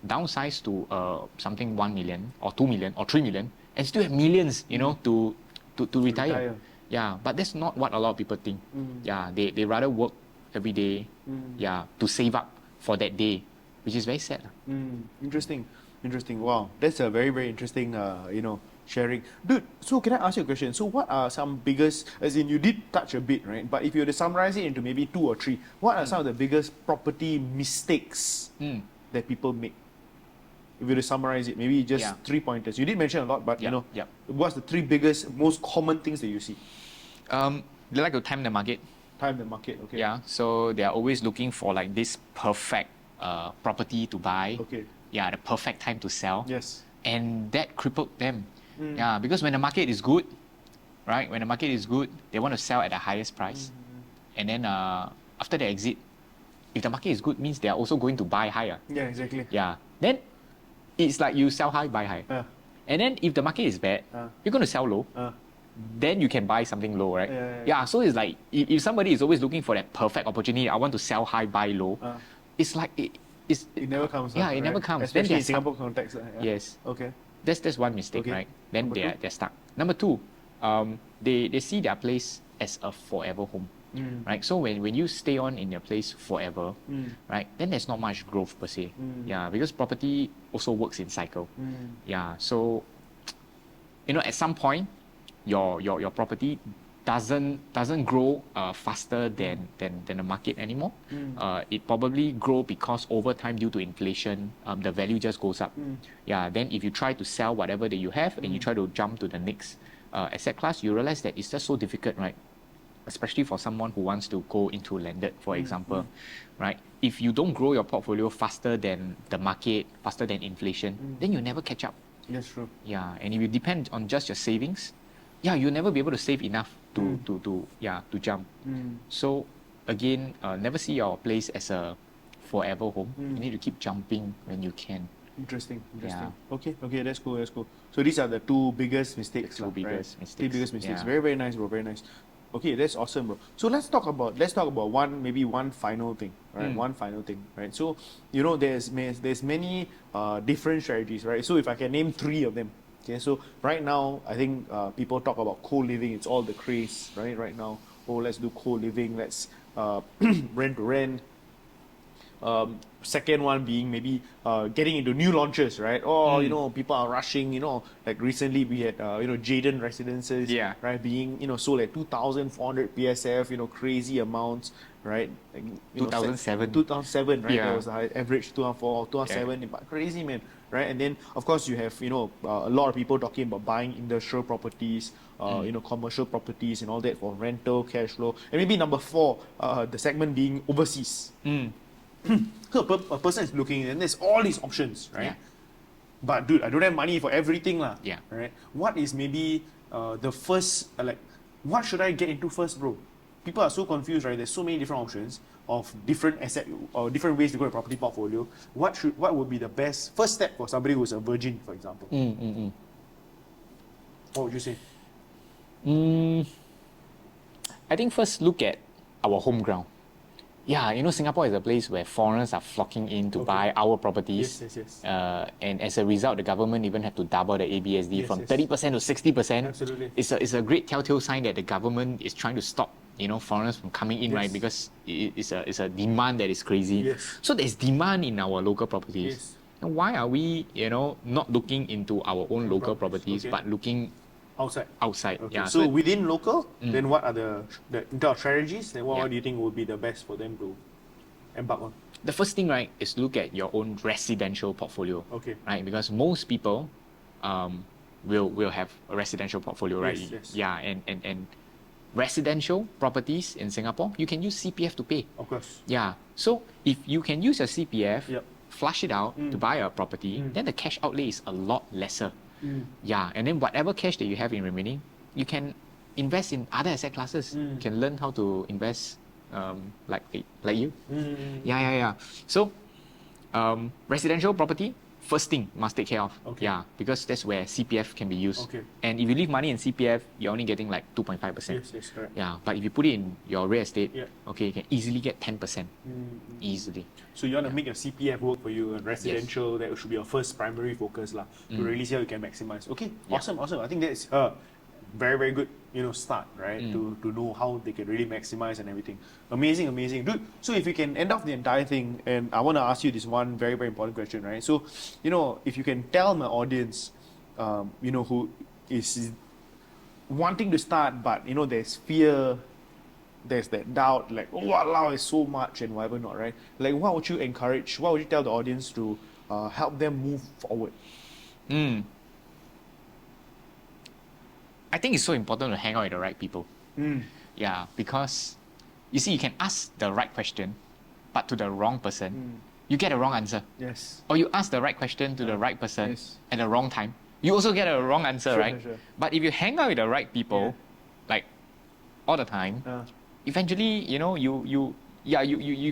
downsize to something 1 million or 2 million or 3 million, and still have millions, to retire. Yeah, but that's not what a lot of people think. Yeah, they rather work every day, to save up for that day, which is very sad.
Interesting. Wow, that's a very, very interesting, sharing. Dude, so can I ask you a question? So what are some biggest, as in you did touch a bit, right? But if you were to summarize it into maybe 2 or 3, what are some of the biggest property mistakes that people make? If you were to summarize it, maybe just 3 pointers. You did mention a lot, but what's the 3 biggest, most common things that you see?
They like to time the market.
Time the market, okay.
Yeah, so they are always looking for like this perfect property to buy.
Okay.
Yeah, the perfect time to sell.
Yes.
And that crippled them. Yeah, because when the market is good, right? When the market is good, they want to sell at the highest price. And then after they exit, if the market is good, means they are also going to buy higher.
Yeah, exactly.
Yeah. Then it's like you sell high, buy high. And then if the market is bad, you're going to sell low. Then you can buy something low, right? Yeah, so it's like if somebody is always looking for that perfect opportunity, I want to sell high, buy low, it's like it
never comes.
Yeah, it
right?
never comes.
Especially
then
in Singapore context.
Yes.
Okay.
That's one mistake,
Okay.
right? Then
Number
they're stuck. Number 2, they see their place as a forever home. Right? So when you stay on in your place forever, right, then there's not much growth per se. Yeah, because property also works in cycle. Yeah. So at some point your property doesn't grow faster than the market anymore. It probably grow because over time, due to inflation, the value just goes up. Yeah. Then if you try to sell whatever that you have and you try to jump to the next asset class, you realize that it's just so difficult, right? Especially for someone who wants to go into landed, for example, right? If you don't grow your portfolio faster than the market, faster than inflation, then you never catch up.
That's true.
Yeah, and if you depend on just your savings, yeah, you'll never be able to save enough to jump. So again, never see your place as a forever home. You need to keep jumping when you can.
Interesting.
Yeah.
Okay, that's cool. So these are the two biggest mistakes.
Two biggest mistakes.
Two biggest mistakes.
Yeah.
Very, very nice, bro. Very nice. Okay, that's awesome, bro. So let's talk about one final thing, right? One final thing, right? So there's many different strategies, right? So if I can name three of them, okay. So right now, I think people talk about co-living. It's all the craze, right? Right now, oh, let's do co-living. Let's rent to rent. Second one being maybe getting into new launches, right? Or people are rushing. Like recently we had Jaden Residences,
Yeah.
right, being sold at 2,400 PSF, crazy amounts, right? Like,
2007.
2007, right?
Yeah.
That was the average 2004, 2007, but crazy, man, right? And then of course you have a lot of people talking about buying industrial properties, commercial properties and all that for rental cash flow, and maybe number four, the segment being overseas. So a person is looking and there's all these options, right?
Yeah.
But dude, I don't have money for everything lah.
Yeah.
Right? What is maybe the first, what should I get into first, bro? People are so confused, right? There's so many different options of different asset or different ways to grow a property portfolio. What would be the best first step for somebody who's a virgin, for example? What would you say?
I think first look at our home ground. Yeah, Singapore is a place where foreigners are flocking in to buy our properties.
Yes.
And as a result, the government even have to double the ABSD from 30% to 60%.
Absolutely.
It's a great telltale sign that the government is trying to stop foreigners from coming in, right? Because it's a demand that is crazy.
Yes.
So there's demand in our local properties.
Yes.
And why are we not looking into our own local properties,
okay.
but looking outside?
Okay.
Yeah.
So within local, then what are the in terms of strategies? Then what do you think would be the best for them to embark on?
The first thing, right, is look at your own residential portfolio.
Okay.
Right, because most people will have a residential portfolio, right?
Yes.
Yeah, and residential properties in Singapore, you can use CPF to pay.
Of course.
Yeah. So if you can use your CPF,
Yep.
flush it out to buy a property, then the cash outlay is a lot lesser. Yeah, and then whatever cash that you have in remaining, you can invest in other asset classes. You can learn how to invest like you. Yeah. So residential property, first thing must take care of.
Okay.
Yeah, because that's where CPF can be used.
Okay.
And if you leave money in CPF, you're only getting like 2.5%.
Yes, correct.
Yeah, but if you put it in your real estate,
Yeah.
okay, you can easily get 10%. Easily.
So you want to make your CPF work for you, and residential, that should be your first primary focus lah, to really see how you can maximize. Okay,
Yeah.
awesome. I think that's very, very good, start, right? To know how they can really maximize and everything. Amazing. Dude, so if you can end off the entire thing, and I want to ask you this one very, very important question, right? So, if you can tell my audience, who is wanting to start, but, there's fear, there's that doubt, like, oh, wow, it's so much and whatever not, right? Like, what would you encourage, what would you tell the audience to help them move forward?
I think it's so important to hang out with the right people. Yeah, because you see, you can ask the right question, but to the wrong person, you get a wrong answer.
Yes.
Or you ask the right question to the right person
Yes.
at the wrong time, you also get a wrong answer,
Sure,
right?
sure.
But if you hang out with the right people, like all the time, eventually, you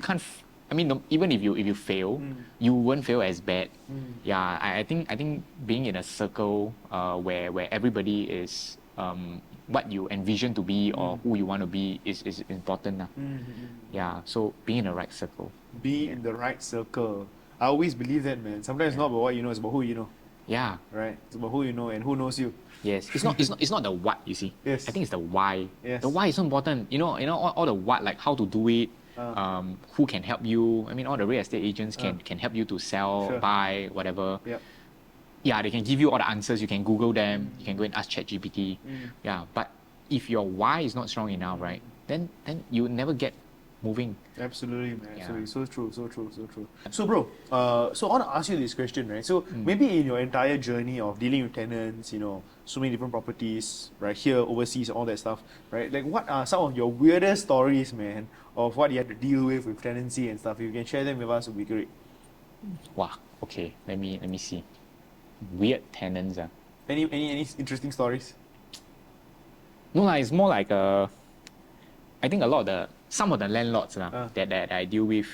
can't. I mean, even if you fail, you won't fail as bad. Yeah, I think being in a circle where everybody is what you envision to be or who you want to be is important. Yeah, so being in the right circle.
Be in the right circle. I always believe that, man. Sometimes it's not about what you know, it's about who you know.
Yeah.
Right? It's about who you know and who knows you.
Yes. It's not the what, you see.
Yes.
I think it's the why.
Yes.
The why is so important. All the what, like how to do it, who can help you. I mean, all the real estate agents can help you to sell,
Sure.
buy, whatever.
Yep.
Yeah, they can give you all the answers. You can Google them. You can go and ask ChatGPT. Yeah, but if your why is not strong enough, right, then you never get moving.
Absolutely, man.
Yeah.
Absolutely. So true, so true, so true. So, bro, so I want to ask you this question, right? So,
Mm.
maybe in your entire journey of dealing with tenants, so many different properties, right, here, overseas, all that stuff, right? Like, what are some of your weirdest stories, man, of what you had to deal with tenancy and stuff? If you can share them with us, it would be great.
Wow. Okay. Let me see. Weird tenants.
Any interesting stories?
No, it's more like I think some of the landlords that I deal with,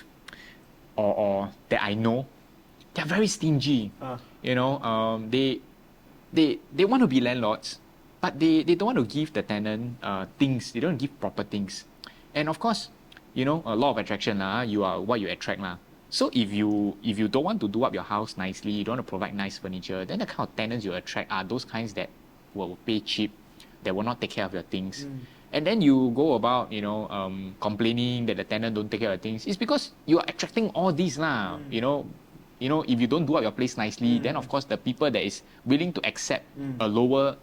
or that I know, they're very stingy. You know, they want to be landlords, but they don't want to give the tenant things. They don't give proper things, and of course, a law of attraction you are what you attract So if you don't want to do up your house nicely, you don't want to provide nice furniture, then the kind of tenants you attract are those kinds that will pay cheap, that will not take care of your things. And then you go about, complaining that the tenant don't take care of things. It's because you are attracting all these if you don't do up your place nicely, then of course the people that is willing to accept a lower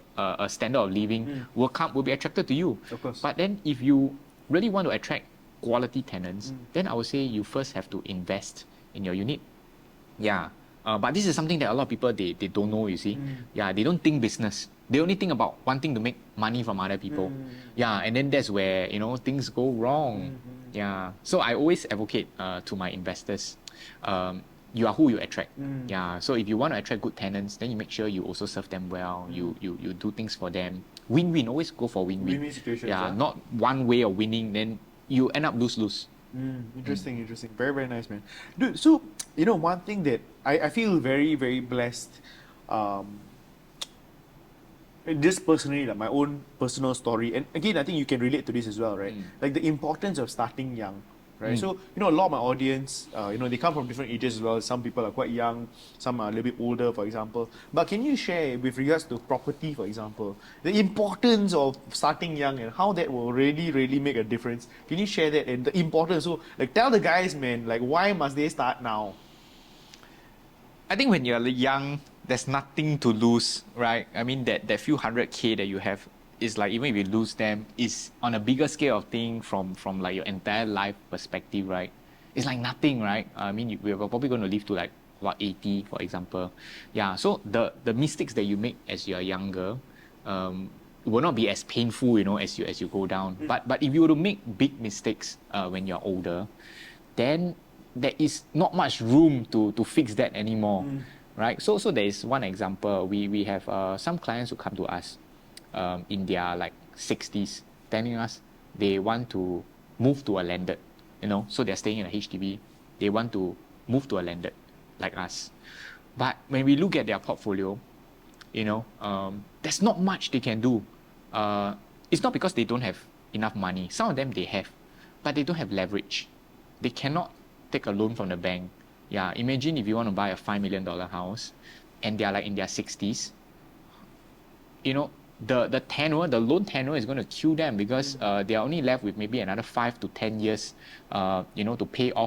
standard of living will be attracted to you.
Of course.
But then if you really want to attract quality tenants, then I would say you first have to invest in your unit. Yeah. But this is something that a lot of people they don't know, you see. Yeah, they don't think business. They only think about wanting to make money from other people. Yeah, and then that's where things go wrong. Yeah. So I always advocate to my investors, you are who you attract. Yeah. So if you want to attract good tenants, then you make sure you also serve them well. You do things for them. Win-win. Always go for win-win.
Win-win situations.
Yeah. Not one way of winning, then you end up lose-lose.
Interesting. Very, very nice, man. Dude, so, one thing that I feel very, very blessed, just personally, like my own personal story, and again, I think you can relate to this as well, right? Like the importance of starting young, right? So, a lot of my audience, they come from different ages as well. Some people are quite young, some are a little bit older, for example. But can you share, with regards to property, for example, the importance of starting young and how that will really, really make a difference? Can you share that and the importance? So, like, tell the guys, man, like, why must they start now?
I think when you're young, there's nothing to lose, right? I mean, that few 100K that you have is like, even if you lose them, is on a bigger scale of thing from like your entire life perspective, right? It's like nothing, right? I mean, we're probably going to live to like, 80, for example. Yeah, so the mistakes that you make as you're younger will not be as painful, as you go down. But if you were to make big mistakes when you're older, then there is not much room to fix that anymore, right? So there is one example. We have some clients who come to us in their like 60s, telling us they want to move to a landed, so they're staying in a HDB. They want to move to a landed like us. But when we look at their portfolio, there's not much they can do. It's not because they don't have enough money. Some of them they have, but they don't have leverage. They cannot take a loan from the bank. Yeah, imagine if you want to buy a $5 million house and they're like in their 60s, the loan tenure is going to kill them because they are only left with maybe another 5 to 10 years, to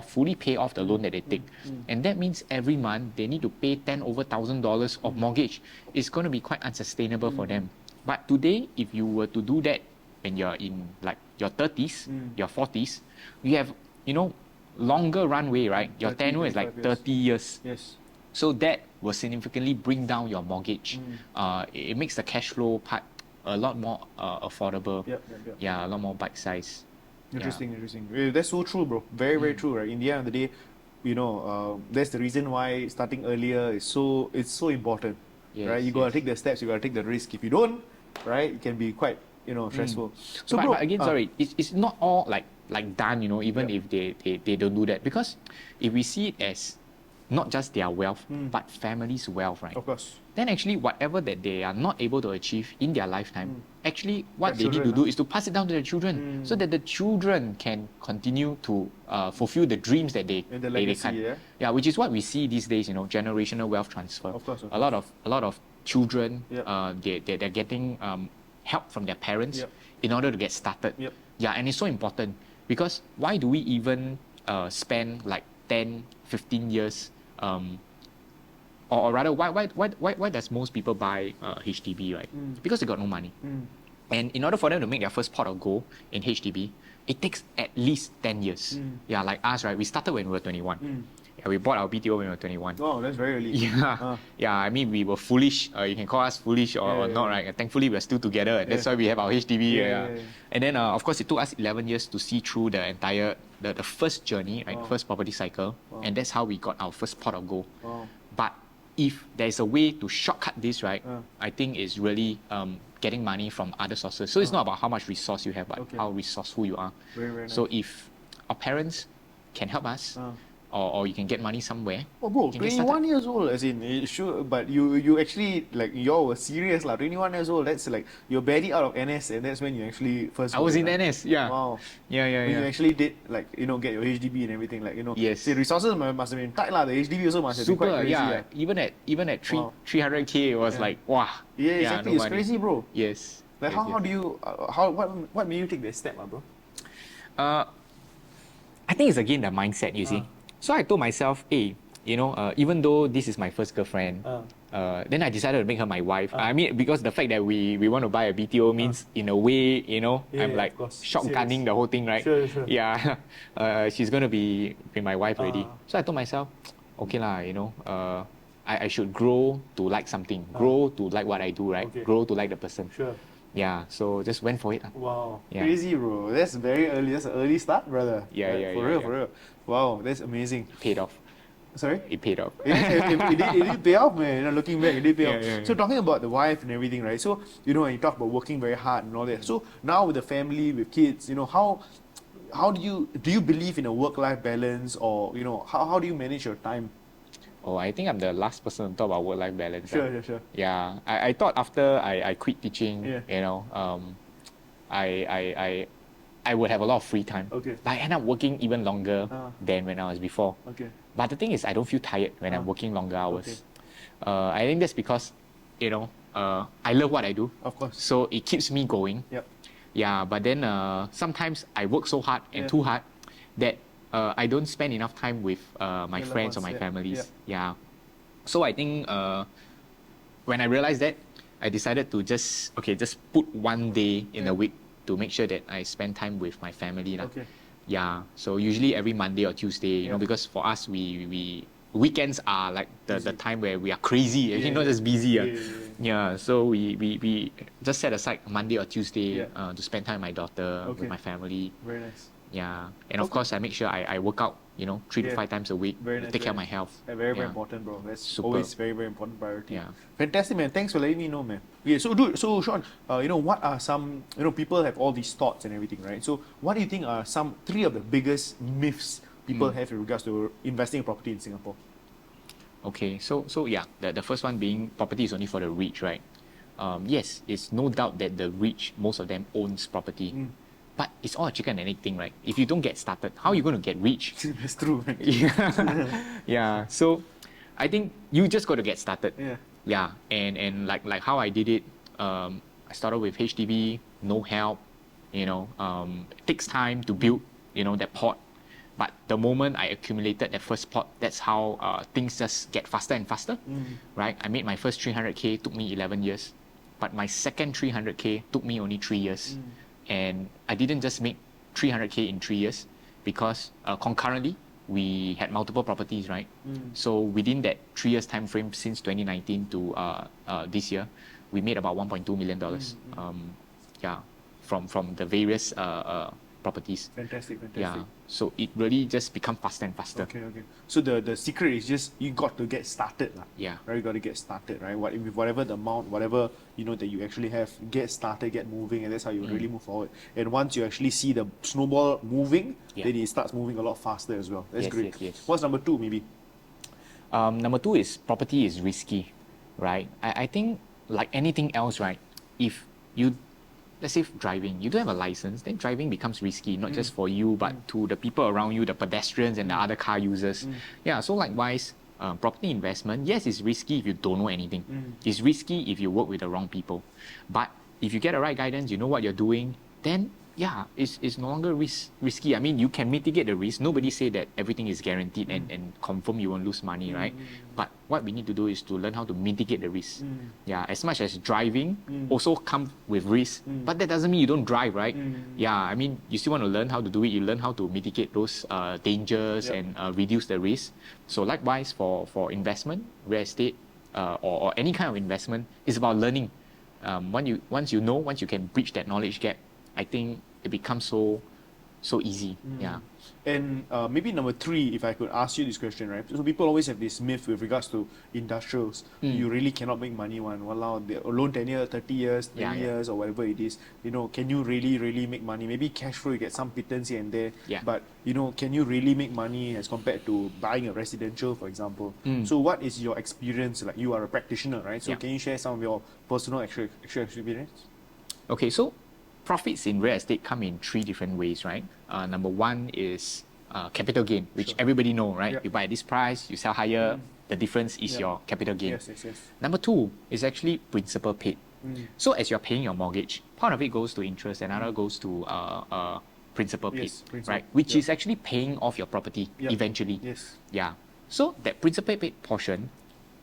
fully pay off the loan that they take. And that means every month they need to pay $10,000 of mortgage. It's going to be quite unsustainable for them. But today, if you were to do that when you're in like your 30s, your 40s, you have, longer runway, right? Your tenure is like 30 years.
Yes.
So that will significantly bring down your mortgage. It makes the cash flow part a lot more affordable.
Yep.
Yeah, a lot more bite size.
Interesting. That's so true, bro. Very, very true, right? In the end of the day, that's the reason why starting earlier is so important,
Yes,
right? You gotta take the steps, you gotta take the risk. If you don't, right, it can be quite, stressful. So,
but,
bro,
but again, sorry, it's not all like done, even if they don't do that. Because if we see it as not just their wealth, but family's wealth, right?
Of course.
Then actually whatever that they are not able to achieve in their lifetime, actually what
Their
they need to
children,
do is to pass it down to their children so that the children can continue to fulfill the dreams that they
And the
they
legacy,
can.
yeah?
Which is what we see these days, generational wealth transfer.
Of course.
A lot of children,
Yep.
they're getting help from their parents
Yep.
in order to get started.
Yep.
Yeah, and it's so important because why do we even spend like 10, 15 years or rather why does most people buy HDB, right? Because they got no money. And in order for them to make their first pot of gold in HDB, it takes at least 10 years. Yeah, like us, right? We started when we were 21. Yeah, we bought our BTO when we were 21.
Oh, that's very early.
Yeah, yeah. I mean, we were foolish. You can call us foolish or not, right? And thankfully, we're still together, and that's why we have our HDB. And then, of course, it took us 11 years to see through the entire the first journey, right? First property cycle, and that's how we got our first pot of gold. But if there's a way to shortcut this, right? I think it's really getting money from other sources. So it's not about how much resource you have, but how resourceful you are.
Very, very nice.
So if our parents can help us, or you can get money somewhere.
Oh, bro,
you can get
21 years old, as in, sure, but you actually, like, y'all were serious, like, 21 years old, that's like, you're barely out of NS, and that's when you actually first
I was
got
in
it,
NS, yeah.
Wow.
Yeah.
When you actually did, like, you know, get your HDB and everything, like, you know.
Yes.
The resources must have been tight, lah. The HDB also must have been quite
Super,
crazy.
yeah. Even at 300k, it was like, wow.
Yeah, exactly.
No
It's
money.
crazy, bro.
Yes.
Like,
yes,
how do you, what made you take that step, bro?
I think it's again the mindset, you see. So I told myself, hey, you know, even though this is my first girlfriend, then I decided to make her my wife. I mean, because the fact that we want to buy a BTO means, in a way, you know, I'm like shotgunning the whole thing, right?
Sure.
Yeah, she's going to be my wife already. So I told myself, okay lah, you know, I should grow to like something, grow to like what I do, right?
Okay.
Grow to like the person.
Sure.
Yeah, so just went for it.
Wow.
Yeah.
Crazy, bro. That's very early. That's an early start, brother.
Yeah,
Like,
yeah,
For
yeah,
real,
yeah.
for real. Wow, that's amazing.
Paid off.
Sorry?
It paid off.
It did pay off, man. You know, looking back, it did pay off.
Yeah.
So talking about the wife and everything, right? So, you know, you talk about working very hard and all that. So now with the family, with kids, you know, how do you believe in a work-life balance, or, you know, how do you manage your time?
Oh, I think I'm the last person to talk about work-life balance.
Sure.
Yeah, I thought after I quit teaching,
Yeah.
you know, I would have a lot of free time.
Okay.
But I end up working even longer than when I was before.
Okay.
But the thing is, I don't feel tired when I'm working longer hours.
Okay.
I think that's because, you know, I love what I do.
Of course.
So it keeps me going.
Yep.
Yeah, but then sometimes I work so hard and too hard that I don't spend enough time with my
Your
friends or
loved
my
ones,
families. Yeah. So I think when I realized that, I decided to just put one day in a week to make sure that I spend time with my family.
Okay.
Yeah. So usually every Monday or Tuesday, you know, because for us we weekends are like the time where we are crazy, actually not just busy. Yeah. So we just set aside Monday or Tuesday to spend time with my daughter, with my family.
Very nice.
Yeah. And of course I make sure I work out, you know, 3 to 5 times a week,
Very nice,
take care of
very
my health.
Very important, bro. That's
Super.
always very, very important priority.
Yeah.
Fantastic, man. Thanks for letting me know, man. Yeah. So Sean, you know, what are some, you know, people have all these thoughts and everything, right? So what do you think are some 3 of the biggest myths people have in regards to investing in property in Singapore?
Okay, so yeah, the first one being property is only for the rich, right? Yes, it's no doubt that the rich, most of them owns property. But it's all a chicken and egg thing, right? If you don't get started, how are you going to get rich?
That's true, man.
Yeah. So I think you just got to get started.
Yeah.
Yeah. And like how I did it, I started with HDB, no help, you know, it takes time to build, you know, that pot. But the moment I accumulated that first pot, that's how things just get faster and faster, right? I made my first 300k, took me 11 years. But my second 300k took me only 3 years. And I didn't just make 300k in 3 years because concurrently, we had multiple properties, right? So within that 3 years time frame since 2019 to this year, we made about $1.2 million. Yeah, from the various properties.
Fantastic.
Yeah, so it really just become faster and faster.
Okay. So the secret is just you got to get started, lah.
Yeah.
Right, you got to get started, right? With whatever the amount, whatever you know that you actually have, get started, get moving, and that's how you really move forward. And once you actually see the snowball moving, then it starts moving a lot faster as well. That's great.
Yes.
What's number 2, maybe?
Number 2 is property is risky, right? I think like anything else, right? If you let's say driving, you don't have a license, then driving becomes risky, not just for you, but to the people around you, the pedestrians and the other car users. Yeah, so likewise, property investment, yes, it's risky if you don't know anything. It's risky if you work with the wrong people. But if you get the right guidance, you know what you're doing, then it's no longer risky. I mean, you can mitigate the risk. Nobody say that everything is guaranteed and confirm you won't lose money, right? But what we need to do is to learn how to mitigate the risk. Yeah, as much as driving also comes with risk, but that doesn't mean you don't drive, right? Yeah, I mean, you still want to learn how to do it. You learn how to mitigate those dangers and reduce the risk. So likewise for investment, real estate, or any kind of investment, it's about learning. Once you can bridge that knowledge gap, I think it becomes so easy. Yeah.
And maybe number 3, if I could ask you this question, right? So people always have this myth with regards to industrials. You really cannot make money walao, the loan tenure 30 years, 20 years or whatever it is. You know, can you really make money? Maybe cash flow, you get some pittance here and there.
Yeah.
But, you know, can you really make money as compared to buying a residential, for example? So what is your experience? Like, you are a practitioner, right? So can you share some of your personal actual experience?
Okay, so profits in real estate come in 3 different ways, right? Number 1 is capital gain, which everybody know, right? You buy at this price, you sell higher, the difference is your capital gain.
Yes.
Number 2 is actually principal paid. So as you're paying your mortgage, part of it goes to interest, another goes to principal paid, right? Which is actually paying off your property eventually. Yeah. So that principal paid portion,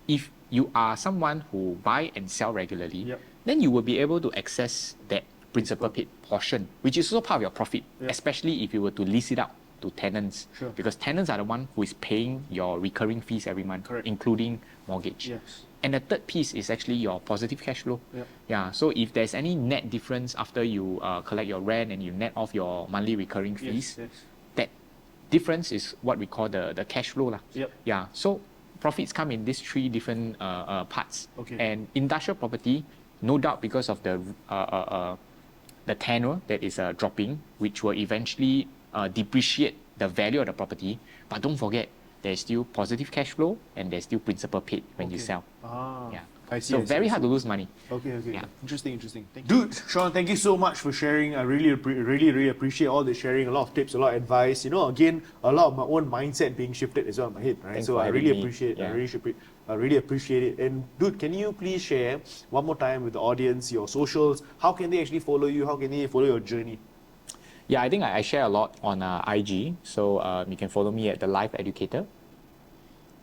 if you are someone who buy and sell regularly, then you will be able to access that principal paid portion, which is also part of your profit, especially if you were to lease it out to tenants. Because tenants are the one who is paying your recurring fees every month, including mortgage. And the third piece is actually your positive cash flow. Yeah. So if there's any net difference after you collect your rent and you net off your monthly recurring fees, that difference is what we call the cash flow lah. Yeah. So profits come in these 3 different parts. And industrial property, no doubt, because of the tenure that is dropping, which will eventually depreciate the value of the property. But don't forget, there's still positive cash flow and there's still principal paid when you sell. Yeah.
I see.
So very hard to lose money.
Okay.
Yeah.
Interesting. Thank you. Dude, Sean, thank you so much for sharing. I really appreciate all the sharing, a lot of tips, a lot of advice. You know, again, a lot of my own mindset being shifted as well in my head, right?
Thanks
so
for
I
having
really
me.
appreciate
Yeah.
I really appreciate it. And dude, can you please share one more time with the audience your socials? How can they actually follow you? How can they follow your journey?
Yeah, I think I share a lot on IG. So you can follow me at The Life Educator.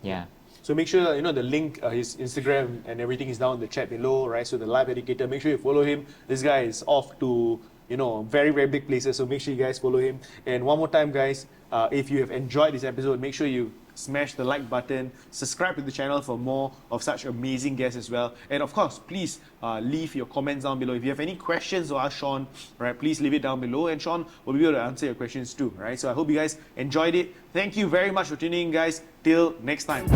Yeah.
So make sure you know the link, his Instagram and everything is down in the chat below, right? So The Life Educator, make sure you follow him. This guy is off to, you know, very big places. So make sure you guys follow him. And one more time, guys, if you have enjoyed this episode, make sure you smash the like button, subscribe to the channel for more of such amazing guests as well. And of course, please leave your comments down below. If you have any questions to ask Sean, right, please leave it down below and Sean will be able to answer your questions too, right? So I hope you guys enjoyed it. Thank you very much for tuning in, guys. Till next time.